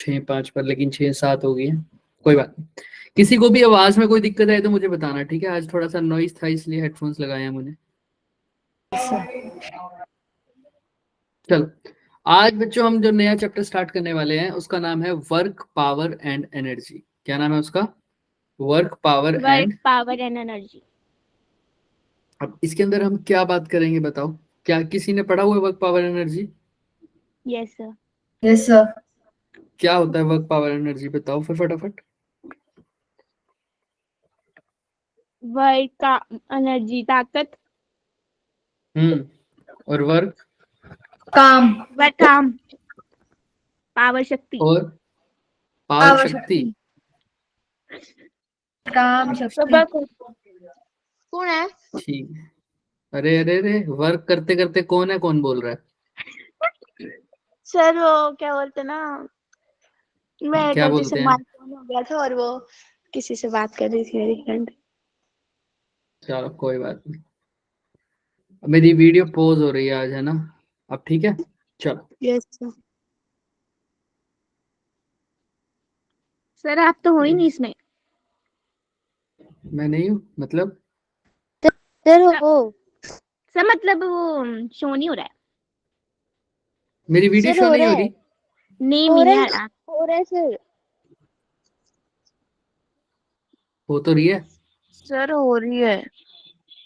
6 5 पर, लेकिन 6 7 हो गई है। कोई बात नहीं। किसी को भी आवाज में कोई दिक्कत आए तो मुझे बताना, ठीक है। आज थोड़ा सा नॉइस था इसलिए हेडफोन्स लगाए हैं मैंने। चलो, आज बच्चों हम जो नया चैप्टर स्टार्ट करने वाले हैं उसका नाम है वर्क पावर एंड एनर्जी। क्या नाम है उसका? Work power work and. Power and energy. अब इसके अंदर हम क्या बात करेंगे बताओ? क्या किसी ने पढ़ा हुआ है work power energy? Yes sir. Yes sir. क्या होता है वर्क पावर एनर्जी, बताओ फिर फटाफट। वर्क का एनर्जी ताकत। और वर्क? काम। वर्क काम। पावर शक्ति। और पावर पावर शक्ति। शक्ति। काम शक्ति। सुबह को कौन है? ठीक है। अरे अरे अरे, वर्क करते करते कौन है, कौन बोल रहा है? सर वो क्या बोलते ना, मैं क्या गलती से बोलते हैं? माइक ऑन हो गया था और वो किसी से बात कर रही थी मेरी फ्रेंड। चलो कोई बात नहीं। अब मेरी वीडियो पॉज हो रही है आज, है ना? अब ठीक है। चलो। Yes sir. सर आप तो हो ही नहीं इसमें। मैं नहीं हूँ मतलब? सर हो। सर मतलब वो शो नहीं हो रहा है। मेरी वीडियो सर शो हो नहीं रहा हो है। रही? नहीं हो नहीं रहा है। यार, हो रहा है सर। हो तो रही है। सर हो रही है।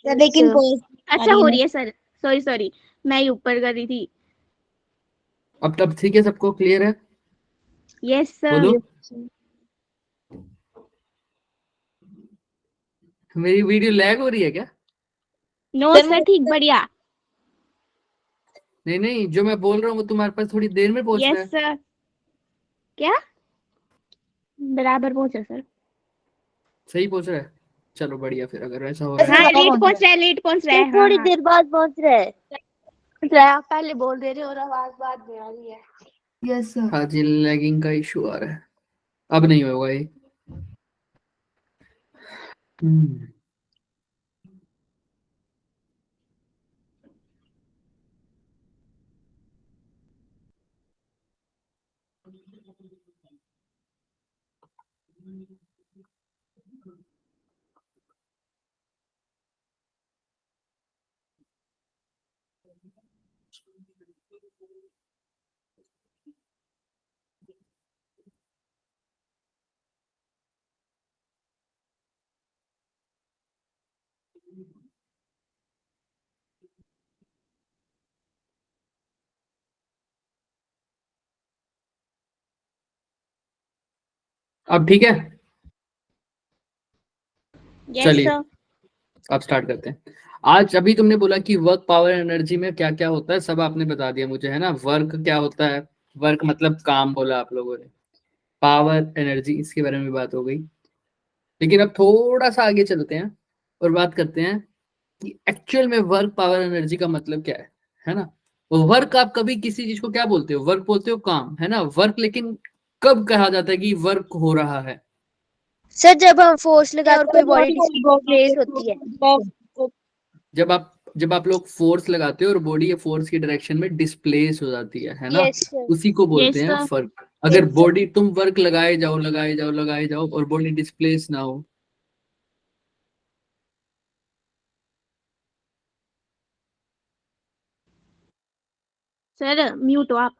लेकिन अच्छा। पॉज आ अच्छा रही है हो ना। रही है सर। सॉरी सॉरी, मैं ही ऊपर कर रही थी। अब तब ठीक है, सबको क्लियर है? Yes sir. बोलो। मेरी वीडियो लैग हो रही है क्या? नो सर सर, ठीक बढ़िया। नहीं नहीं, जो मैं बोल रहा हूँ वो तुम्हारे पास थोड़ी देर में पहुंच रहा यस है। सर। क्या? बराबर पहुंचा सर। सही पहुंच रहा है। चलो बढ़िया, फिर अगर ऐसा हो रहा है सर हाँ तो। वहाँ लेट पहुंच पहुंच रहा रहा है, लेट पहुंच रहा है। है, हाँ थोड़ी हाँ। देर बाद पहुंच रहा है। सर आप पहले बोल दे रहे हो और आवाज बाद में आ रही है। Yes sir. हाँ जी, लैगिंग का इशू आ रहा है। अब नहीं होगा ये। हम्म। अब ठीक है। यस चलिए, सर। अब स्टार्ट करते हैं। आज अभी तुमने बोला कि वर्क पावर एनर्जी में क्या क्या होता है, सब आपने बता दिया मुझे, है ना। वर्क क्या होता है? वर्क मतलब काम बोला आप लोगों ने। पावर एनर्जी इसके बारे में भी बात हो गई। लेकिन अब थोड़ा सा आगे चलते हैं और बात करते हैं कि एक्चुअल में वर्क पावर एनर्जी का मतलब क्या है ना। वो वर्क, आप कभी किसी चीज को क्या बोलते हो? वर्क बोलते हो, काम, है ना। वर्क लेकिन कब कहा जाता है कि वर्क हो रहा है? सर जब हम फोर्स लगा और कोई बॉडी डिस्प्लेस होती है। जब आप लोग फोर्स लगाते हो और बॉडी ये फोर्स की डायरेक्शन में डिस्प्लेस हो जाती है ना। Yes sir. उसी को बोलते यस हैं सर। वर्क। अगर बॉडी, तुम वर्क लगाए जाओ लगाए जाओ लगाए जाओ और बॉडी डिस्प्लेस ना हो। सर म्यूट हो आप।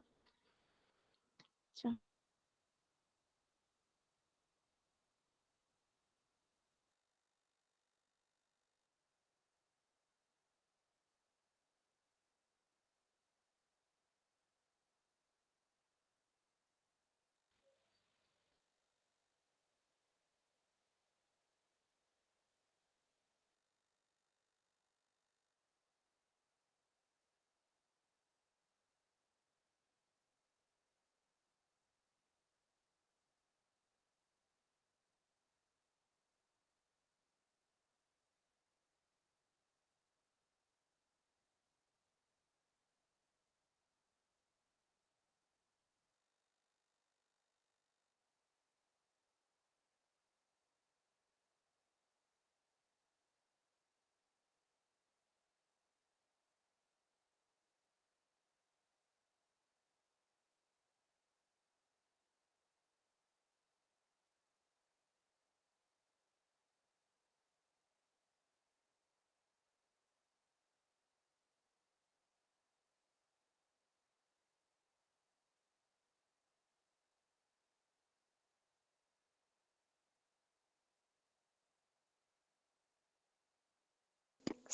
अच्छा।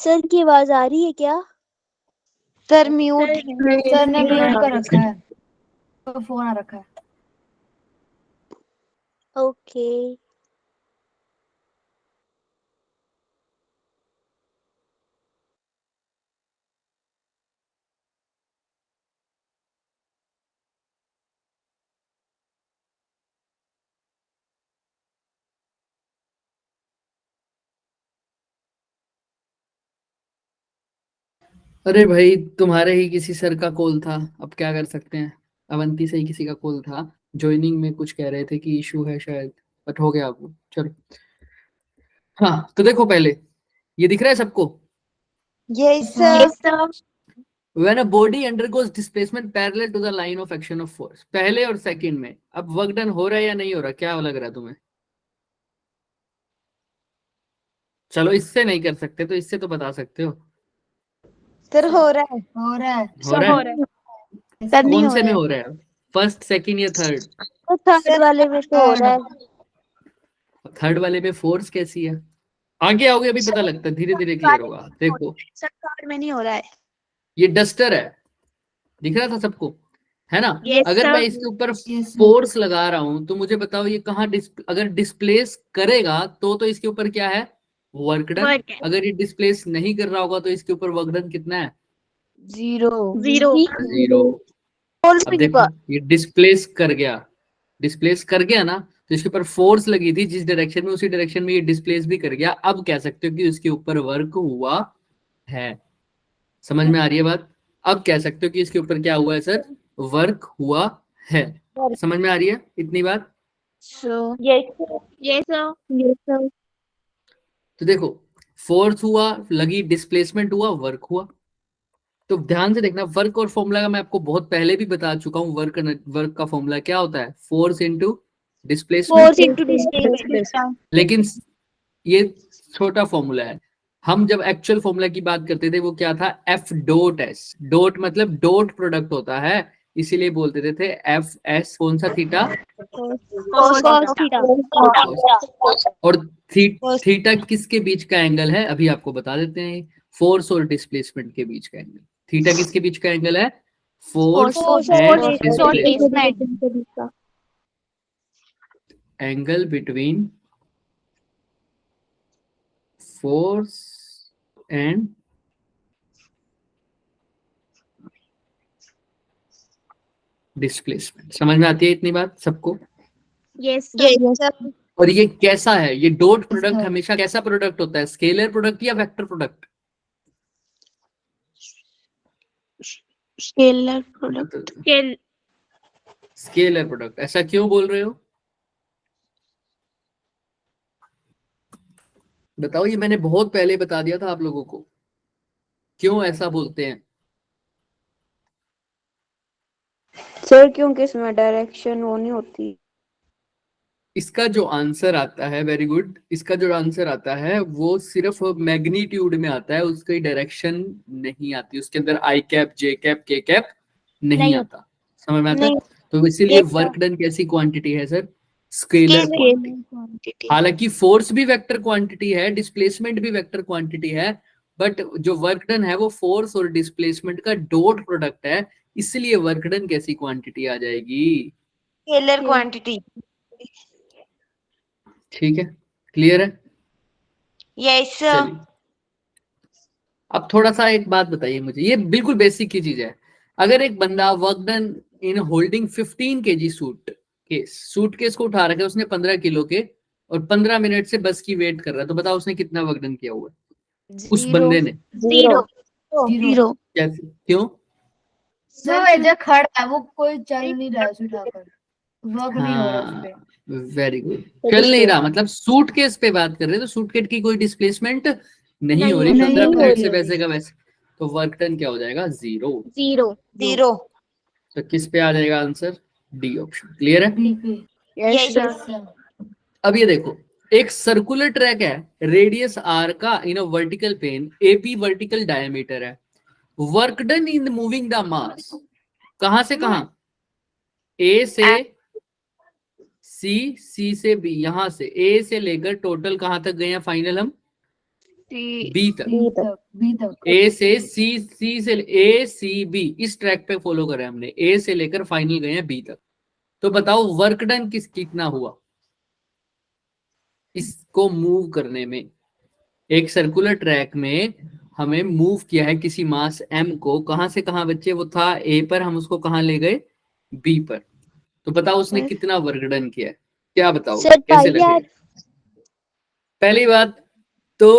सर की आवाज आ रही है क्या? सर म्यूट सर ने म्यूट कर रखा है, तो फोन आ रखा है। ओके। अरे भाई, तुम्हारे ही किसी सर का कॉल था, अब क्या कर सकते हैं। अवंती से ही किसी का कॉल था, ज्वाइनिंग में कुछ कह रहे थे कि इशू है शायद, बट हो गया अब वो। चलो, हाँ तो देखो पहले, ये दिख रहा है सबको? Yes yes sir. Sir. When a body undergoes displacement parallel to the line of action of force, पहले और सेकंड में अब वर्क डन हो रहा है या नहीं हो रहा, क्या लग रहा है तुम्हें? चलो इससे नहीं कर सकते तो इससे तो बता सकते हो। सर हो रहा है, हो रहा है। हो रहा है? सर नहीं कौन हो से में रहा हो रहा है, फर्स्ट सेकंड या थर्ड? तो थर्ड वाले में तो हो रहा है। थर्ड वाले में फोर्स कैसी है? आगे आओगे अभी पता लगता है, धीरे धीरे क्लियर होगा। देखो, सर, थर्ड में नहीं हो रहा है। ये डस्टर है, दिख रहा था सबको, है ना? Yes, अगर sir. मैं इसके ऊपर Yes, sir. फोर्स लगा रहा हूं तो मुझे बताओ ये कहाँ अगर डिस्प्लेस करेगा तो इसके ऊपर क्या है, वर्क डन। Work है। अगर ये डिस्प्लेस नहीं कर रहा होगा तो इसके ऊपर वर्क डन कितना है? जीरो। जीरो। जीरो। अब देखो ये डिस्प्लेस कर गया, डिस्प्लेस कर गया ना, तो इसके ऊपर फोर्स लगी थी जिस डायरेक्शन में, उसी डायरेक्शन में ये डिस्प्लेस भी कर गया। अब कह सकते हो कि उसके ऊपर वर्क हुआ है। समझ में आ रही है बात? अब कह सकते हो कि इसके ऊपर क्या हुआ है सर, वर्क हुआ है। समझ में आ रही है इतनी बात? Yes sir. Yes sir. तो देखो, फोर्स हुआ, लगी, डिस्प्लेसमेंट हुआ, वर्क हुआ। तो ध्यान से देखना, वर्क और फॉर्मूला का मैं आपको बहुत पहले भी बता चुका हूँ। वर्क का फॉर्मूला क्या होता है, force into displacement. Force into displacement. लेकिन ये छोटा फॉर्मूला है। हम जब एक्चुअल फॉर्मूला की बात करते थे वो क्या था, एफ डॉट एस। डॉट मतलब डॉट प्रोडक्ट होता है, इसीलिए बोलते थे एफ एस। कौन सा थीटा? Cos theta. और थीटा किसके बीच का एंगल है, अभी आपको बता देते हैं। फोर्स और डिस्प्लेसमेंट के बीच का एंगल। थीटा किसके बीच का एंगल है? Force and displacement. Angle between force and displacement. समझ में आती है इतनी बात सबको? Yes sir. और ये कैसा है, ये डॉट प्रोडक्ट sir. हमेशा कैसा प्रोडक्ट होता है, स्केलर प्रोडक्ट या vector product? Scalar product. Scalar product. ऐसा क्यों बोल रहे हो, बताओ? ये मैंने बहुत पहले बता दिया था आप लोगों को, क्यों ऐसा बोलते हैं। सर क्योंकि इसमें डायरेक्शन वो नहीं होती। इसका जो आंसर आता है, वेरी गुड, इसका जो आंसर आता है वो सिर्फ मैग्नीट्यूड में आता है, उसकी डायरेक्शन नहीं आती। उसके अंदर आई कैप, जे कैप, के कैप नहीं आता। समझ में आता है? तो इसीलिए वर्क डन कैसी क्वांटिटी है सर, स्केलर क्वांटिटी। हालांकि फोर्स भी वेक्टर क्वांटिटी है, डिस्प्लेसमेंट भी वेक्टर क्वांटिटी है, बट जो वर्क डन है वो फोर्स और डिस्प्लेसमेंट का डॉट प्रोडक्ट है, इसलिए वर्क डन कैसी क्वांटिटी आ जाएगी, स्केलर क्वांटिटी। ठीक है? क्लियर है? Yes sir. चलिए, अब थोड़ा सा एक बात बताइए मुझे, ये बिल्कुल बेसिक की चीज है। अगर एक बंदा work done in holding 15 KG suitcase को उठा रखा है उसने 15 किलो के, और 15 मिनट से बस की वेट कर रहा है, तो बताओ उसने कितना वर्क डन किया हुआ है उस बंदे ने? जीरो। जीरो। कैसे, क्यों? जो एजा खड़ा है वो कोई चल नहीं रहा है उसे उठाकर, वर्क नहीं हो रहा उस हाँ, पे। Very good. चल नहीं रहा मतलब सूटकेस पे बात कर रहे हैं, तो सूटकेस की कोई डिस्प्लेसमेंट नहीं हो रही, नहीं 15 हो मिनट रही से है। वैसे का वैसे, तो वर्क डन क्या हो जाएगा, जीरो। जीरो। जीरो। तो किस पे आ जाएगा आंसर, डी ऑप्शन। क्लियर है? Yes sir. अब ये देखो, एक सर्कुलर ट्रैक है, रेडियस आर का, in a vertical plane, AP vertical diameter है। Work done in moving the mass, कहां से कहां, ए से सी, सी से बी, यहां से ए से लेकर टोटल कहां तक गए हैं फाइनल हम, बी तक, बी तक ए से सी से ए सी बी, इस ट्रैक पे फॉलो करें हमने, ए से लेकर फाइनल गए हैं बी तक। तो बताओ वर्क डन कितना हुआ इसको मूव करने में। एक सर्कुलर ट्रैक में हमें मूव किया है किसी मास m को, कहां से कहां बच्चे, वो था a पर, हम उसको कहां ले गए, b पर। तो बताओ उसने कितना वर्क डन किया है, क्या बताओ सर कैसे पाई लगेगा? आर। पहली बात तो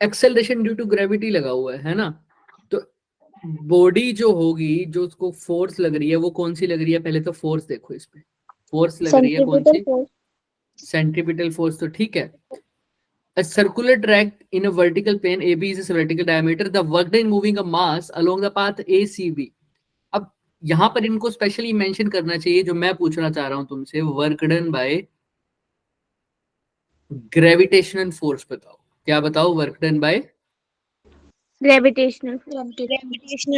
एक्सेलरेशन ड्यू टू ग्रेविटी लगा हुआ है ना, तो बॉडी जो होगी, जो उसको फोर्स लग रही है, वो कौन सी लग रही है? पहले तो फोर्स देखो, इस पे फोर्स लग रही है कौन सी? Centripetal force. तो ठीक है, a circular track in a vertical plane AB is its vertical diameter, the work done moving a mass along the path ACB। अब यहां पर इनको स्पेशली मेंशन करना चाहिए, जो मैं पूछना चाह रहा हूं तुमसे, work done by gravitational force बताओ, क्या बताओ? Work done by gravitational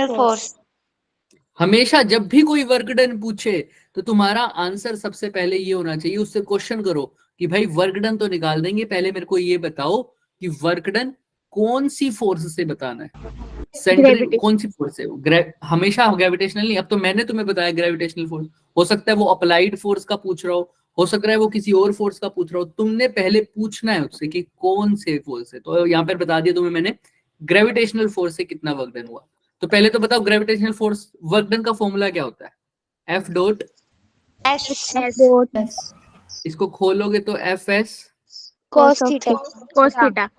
force. हमेशा जब भी कोई वर्क डन पूछे तो तुम्हारा आंसर सबसे पहले ये होना चाहिए, उससे क्वेश्चन करो कि भाई वर्क डन तो निकाल देंगे, पहले मेरे को ये बताओ कि वर्क डन कौन सी फोर्स से बताना है, सेंट्रल कौन सी फोर्स है? हमेशा ग्रेविटेशनल नहीं। अब तो मैंने तुम्हें बताया ग्रेविटेशनल फोर्स, हो सकता है वो अप्लाइड फोर्स का पूछ रहा हो सकता है वो किसी और फोर्स का पूछ रहा हो, तुमने पहले पूछना है उससे कि कौन से फोर्स है। तो यहाँ पर बता दिया तुम्हें मैंने, ग्रेविटेशनल फोर्स से कितना वर्क डन हुआ। तो पहले तो बताओ ग्रेविटेशनल फोर्स वर्क डन का फॉर्मूला क्या होता है? एफ डॉट, इसको खोलोगे तो F S cos theta.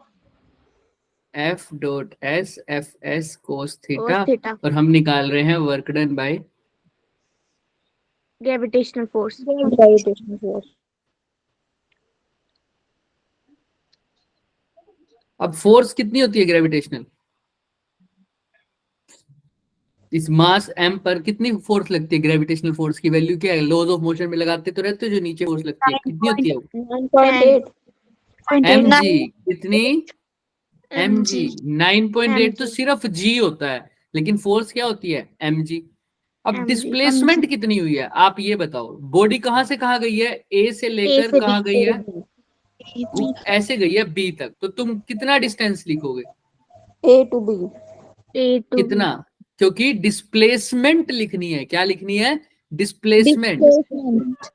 F dot S, F S cos theta, और हम निकाल रहे हैं work done by gravitational force. अब फोर्स कितनी होती है ग्रेविटेशनल? इस मास m पर कितनी फोर्स लगती है? ग्रेविटेशनल फोर्स की वैल्यू क्या है? लॉज ऑफ मोशन में लगाते तो रहते हो, जो नीचे फोर्स लगती है कितनी होती है वो? 9.8 mg। कितनी? mg 9.8 तो सिर्फ g होता है, लेकिन फोर्स क्या होती है? mg। अब डिस्प्लेसमेंट कितनी हुई है आप ये बताओ? बॉडी कहां से कहां गई है? a से लेकर कहां गई है? वो ऐसे गई है b तक। तो तुम कितना डिस्टेंस लिखोगे? A to B। कितना? क्योंकि डिस्प्लेसमेंट लिखनी है। क्या लिखनी है? डिस्प्लेसमेंट।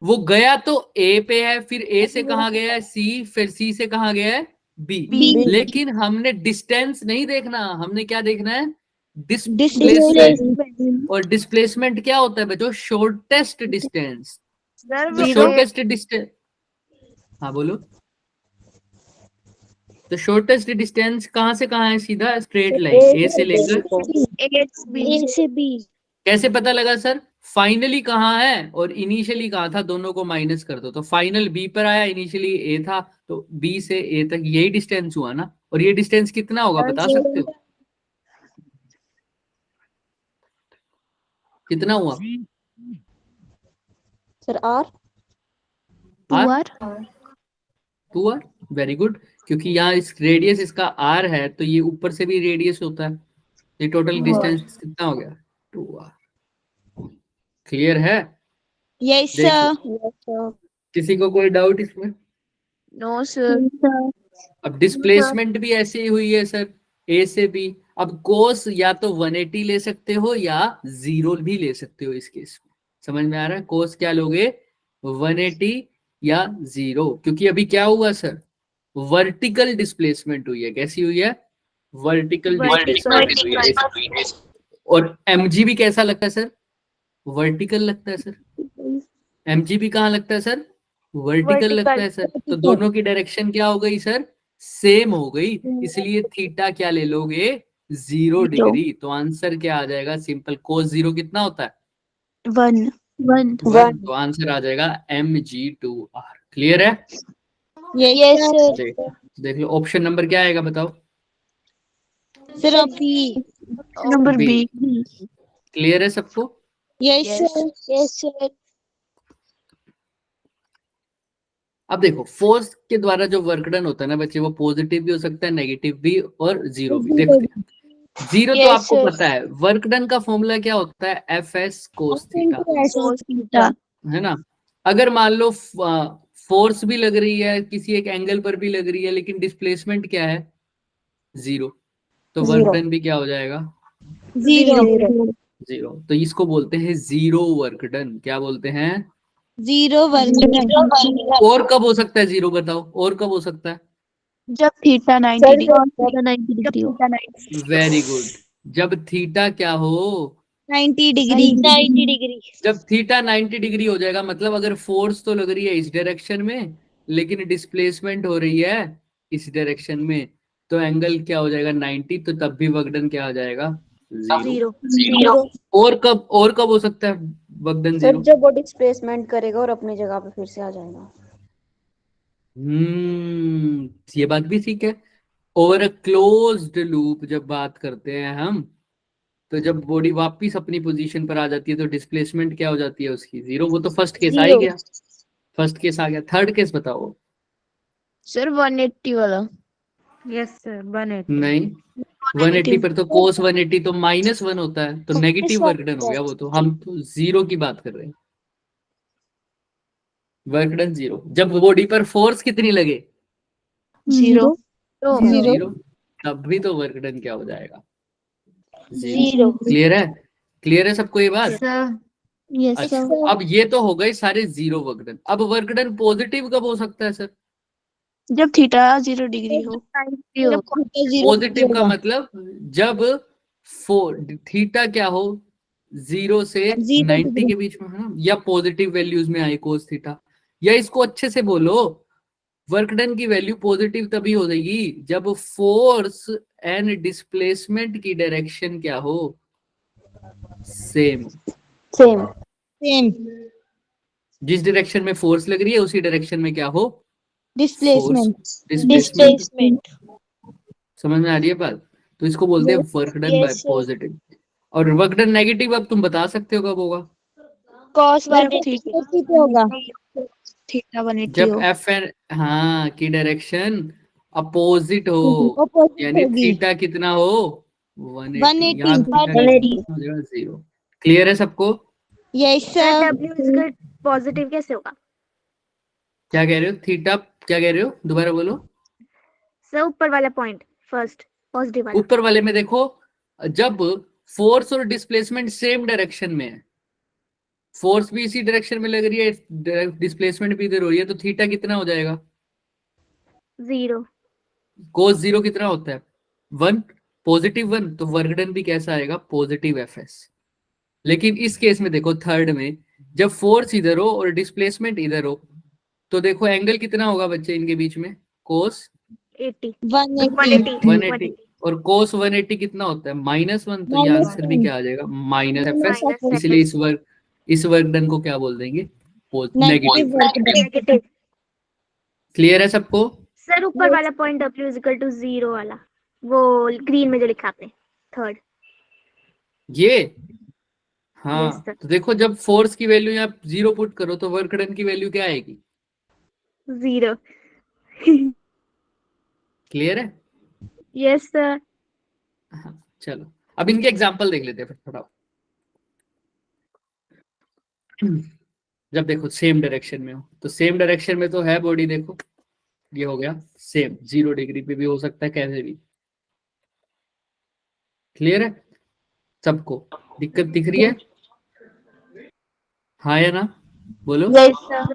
वो गया तो ए पे है, फिर ए से कहा गया है सी, फिर सी से कहा गया है बी। लेकिन हमने डिस्टेंस नहीं देखना, हमने क्या देखना है? डिस्प्लेसमेंट। और डिस्प्लेसमेंट क्या होता है बच्चों? Shortest distance. शॉर्टेस्ट डिस्टेंस, हाँ बोलो। तो शॉर्टेस्ट डिस्टेंस कहां से कहां है? सीधा स्ट्रेट लाइन ए से लेकर A से B। कैसे पता लगा सर? फाइनली कहाँ है और इनिशियली कहाँ था, दोनों को माइनस कर दो तो फाइनल बी पर आया, इनिशियली ए था, तो बी से ए तक यही डिस्टेंस हुआ ना। और ये डिस्टेंस कितना होगा बता सकते हो? कितना हुआ sir R। 2r। Very good, क्योंकि यहाँ इस रेडियस इसका r है, तो ये ऊपर से भी रेडियस होता है। ये टोटल डिस्टेंस कितना हो गया? 2r। क्लियर है? Yes sir. किसी को कोई डाउट इसमें? No sir. अब डिस्प्लेसमेंट भी ऐसे ही हुई है सर, ए से बी। अब कोस या तो 180 ले सकते हो या 0 भी ले सकते हो इस केस में। समझ में आ रहा है? कोस क्या लोगे? 180 या 0, क्योंकि अभी क्या हुआ सर? वर्टिकल डिस्प्लेसमेंट हुई है। कैसी हुई है? वर्टिकल डिस्प्लेसमेंट हुई है। और mg भी कैसा लगता है सर? वर्टिकल लगता है सर। mg भी कहाँ लगता है सर? वर्टिकल लगता है सर। तो दोनों की डायरेक्शन क्या हो गई सर? सेम हो गई, इसलिए थीटा क्या ले लोगे? 0 डिग्री। तो आंसर क्या आ जाएगा? सिंपल, कोस 0 कितना होता है? 1। तो आंसर आ जाएगा mg2r। क्लियर है? Yes sir. देख लो ऑप्शन नंबर क्या आएगा बताओ? Sir B. Number B. Clear है सबको? Yes sir. Yes sir. अब देखो फोर्स के द्वारा जो वर्क डन होता है ना बच्चे, वो पॉजिटिव भी हो सकता है, नेगेटिव भी और 0 भी। देखो 0 तो आपको पता है। वर्क डन का फॉर्मूला क्या होता है? एफ एस कोस थीटा, है ना। अगर मान लो फोर्स भी लग रही है, किसी एक एंगल पर भी लग रही है, लेकिन डिस्प्लेसमेंट क्या है, 0, तो वर्क डन भी क्या हो जाएगा, 0। तो इसको बोलते हैं जीरो वर्क डन। क्या बोलते हैं, 0 वर्क। और कब हो सकता है 0, बताओ, और कब हो सकता है, जब थीटा 90 डिग्री हो। वेरी गुड, जब थीटा क्या हो, 90 डिग्री। जब थीटा 90 डिग्री हो जाएगा, मतलब अगर फोर्स तो लग रही है इस डायरेक्शन में, लेकिन डिस्प्लेसमेंट हो रही है इस डायरेक्शन में, तो एंगल क्या हो जाएगा 90, तो तब भी वर्क डन क्या हो जाएगा, 0। और कब हो सकता है वर्क डन 0, जब वो डिस्प्लेसमेंट करेगा और अपनी जगह पे फिर से आ जाएगा। ये बात भी ठीक है। ओवर अ क्लोज्ड लूप जब बात करते हैं हम, तो जब बॉडी वापस अपनी पोजीशन पर आ जाती है, तो डिस्प्लेसमेंट क्या हो जाती है उसकी, 0। वो तो फर्स्ट केस आ ही गया, फर्स्ट केस आ गया। थर्ड केस बताओ। सर 180 वाला। Yes sir 180। नहीं, 180 पर तो कोस 180 तो -1 होता है, तो नेगेटिव वर्क डन हो गया वो तो। हम तो 0 की बात कर रहे हैं, वर्क डन 0। जब बॉडी पर फोर्स कितनी लगे, 0। 0, तब भी तो वर्क डन क्या हो जाएगा, 0। क्लियर है, क्लियर है सबको ये बात। सर यस अच्छा, सर। अब ये तो हो गए सारे 0 वर्क डन। अब वर्क डन पॉजिटिव कब हो सकता है सर, जब थीटा 0 डिग्री हो। पॉजिटिव का मतलब जब थीटा क्या हो, 0 से 90 के बीच में, है ना, या पॉजिटिव वैल्यूज में आए कोस थीटा। या इसको अच्छे से बोलो, वर्क डन की वैल्यू पॉजिटिव तभी हो जाएगी जब फोर्स एंड डिस्प्लेसमेंट की डायरेक्शन क्या हो, सेम। जिस डायरेक्शन में फोर्स लग रही है उसी डायरेक्शन में क्या हो, डिस्प्लेसमेंट। समझ में आ रही है बात। तो इसको बोलते हैं वर्क डन बाय पॉजिटिव। और वर्क डन नेगेटिव अब तुम बता सकते हो कब होगा, cos 180 होगा। थीटा 180 जब हो। एफ एन हाँ की डायरेक्शन अपोजिट हो, यानी थीटा कितना हो, 180। यहाँ हो जाएगा 0। क्लियर है सबको। Yes sir. W पॉजिटिव कैसे होगा क्या कह रहे हो, थीटा क्या कह रहे हो, दोबारा बोलो। सर? ऊपर वाला पॉइंट फर्स्ट, पॉजिटिव वाला। ऊपर वाले में देखो, जब फोर्स और डिस्प्लेसमेंट सेम डायरेक्शन में है, फोर्स भी इसी डायरेक्शन में लग रही है, डिस्प्लेसमेंट भी इधर हो रही है, तो थीटा कितना हो जाएगा, 0। कोस 0 कितना होता है, 1, +1। तो वर्क डन भी कैसा आएगा, पॉजिटिव एफएस। लेकिन इस केस में देखो थर्ड में, जब फोर्स इधर हो और डिस्प्लेसमेंट इधर हो, तो देखो एंगल कितना होगा बच्चे इनके बीच में, कोस 180। और कोस 180 कितना होता है, -1। तो ये आंसर भी क्या आ जाएगा, -FS। इसलिए इस वर्क डन को क्या बोल देंगे, नेगेटिव। क्लियर है सबको। सर ऊपर वाला पॉइंट W = 0 वाला, वो ग्रीन में जो लिखा आपने, थर्ड। ये हाँ, Yes, sir. तो देखो जब फोर्स की वैल्यू यहाँ 0 पुट करो, तो वर्क डन की वैल्यू क्या आएगी, 0। क्लियर है। Yes sir. हाँ, चलो अब इनके एग्जांपल देख लेते हैं फिर थोड़ा। जब देखो सेम डायरेक्शन में हो, तो सेम डायरेक्शन में तो है बॉडी, देखो ये हो गया सेम, 0 डिग्री पे भी हो सकता है, कैसे भी। क्लियर है सबको, दिक्कत दिख रही है, हाँ या ना, बोलो। Yes sir.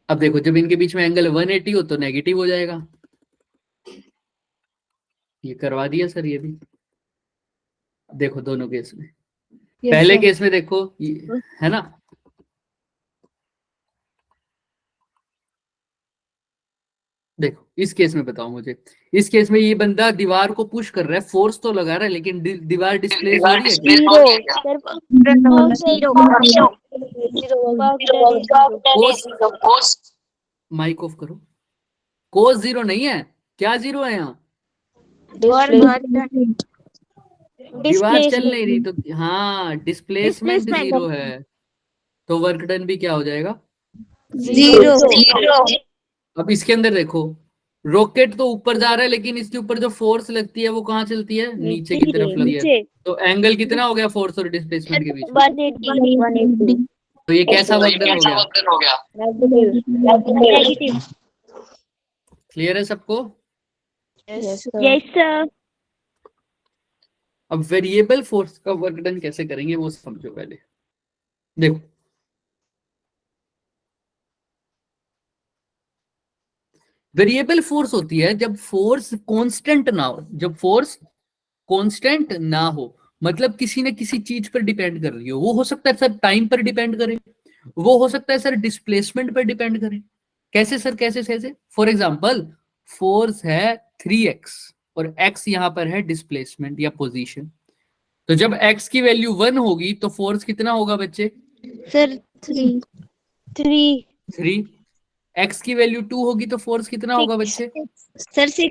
अब देखो जब इनके बीच में एंगल 180 हो, तो नेगेटिव हो जाएगा। ये करवा दिया सर, ये भी देखो दोनों केस में। पहले केस में देखो है ना, देखो इस केस में बताओ मुझे, इस केस में ये बंदा दीवार को पुश कर रहा है, फोर्स तो लगा रहा है, लेकिन दीवार डिस्प्लेस हो रही है। माइक ऑफ करो। कोस 0 नहीं है, क्या 0 है यहाँ, दीवार चल नहीं रही, तो हाँ डिस्प्लेसमेंट 0 है, तो वर्क डन भी क्या हो जाएगा, 0। अब इसके अंदर देखो, रॉकेट तो ऊपर जा रहा है, लेकिन इसके ऊपर जो फोर्स लगती है वो कहाँ चलती है, नीचे की तरफ लगती है। तो एंगल कितना हो गया फोर्स और डिस्प्लेसमेंट के बीच में, तो ये कैसा वर्क डन हो गया? नेगेटिव। क्लियर है सबको? Yes yes sir. अब वेरिएबल फोर्स का वर्क डन कैसे करेंगे वो समझो पहले। देखो, वेरिएबल फोर्स होती है जब फोर्स कांस्टेंट ना हो। जब फोर्स कांस्टेंट ना हो मतलब किसी न किसी चीज पर डिपेंड कर रही हो। वो हो सकता है सर टाइम पर डिपेंड करे, वो हो सकता है सर डिस्प्लेसमेंट पर डिपेंड करे। कैसे सर? कैसे कैसे? फॉर एग्जांपल, फोर्स है 3x और x यहां पर है डिस्प्लेसमेंट या पोजीशन। तो जब x की वैल्यू 1 होगी तो फोर्स कितना होगा बच्चे? सर 3 3। x की वैल्यू 2 होगी तो फोर्स कितना होगा बच्चे? सर 6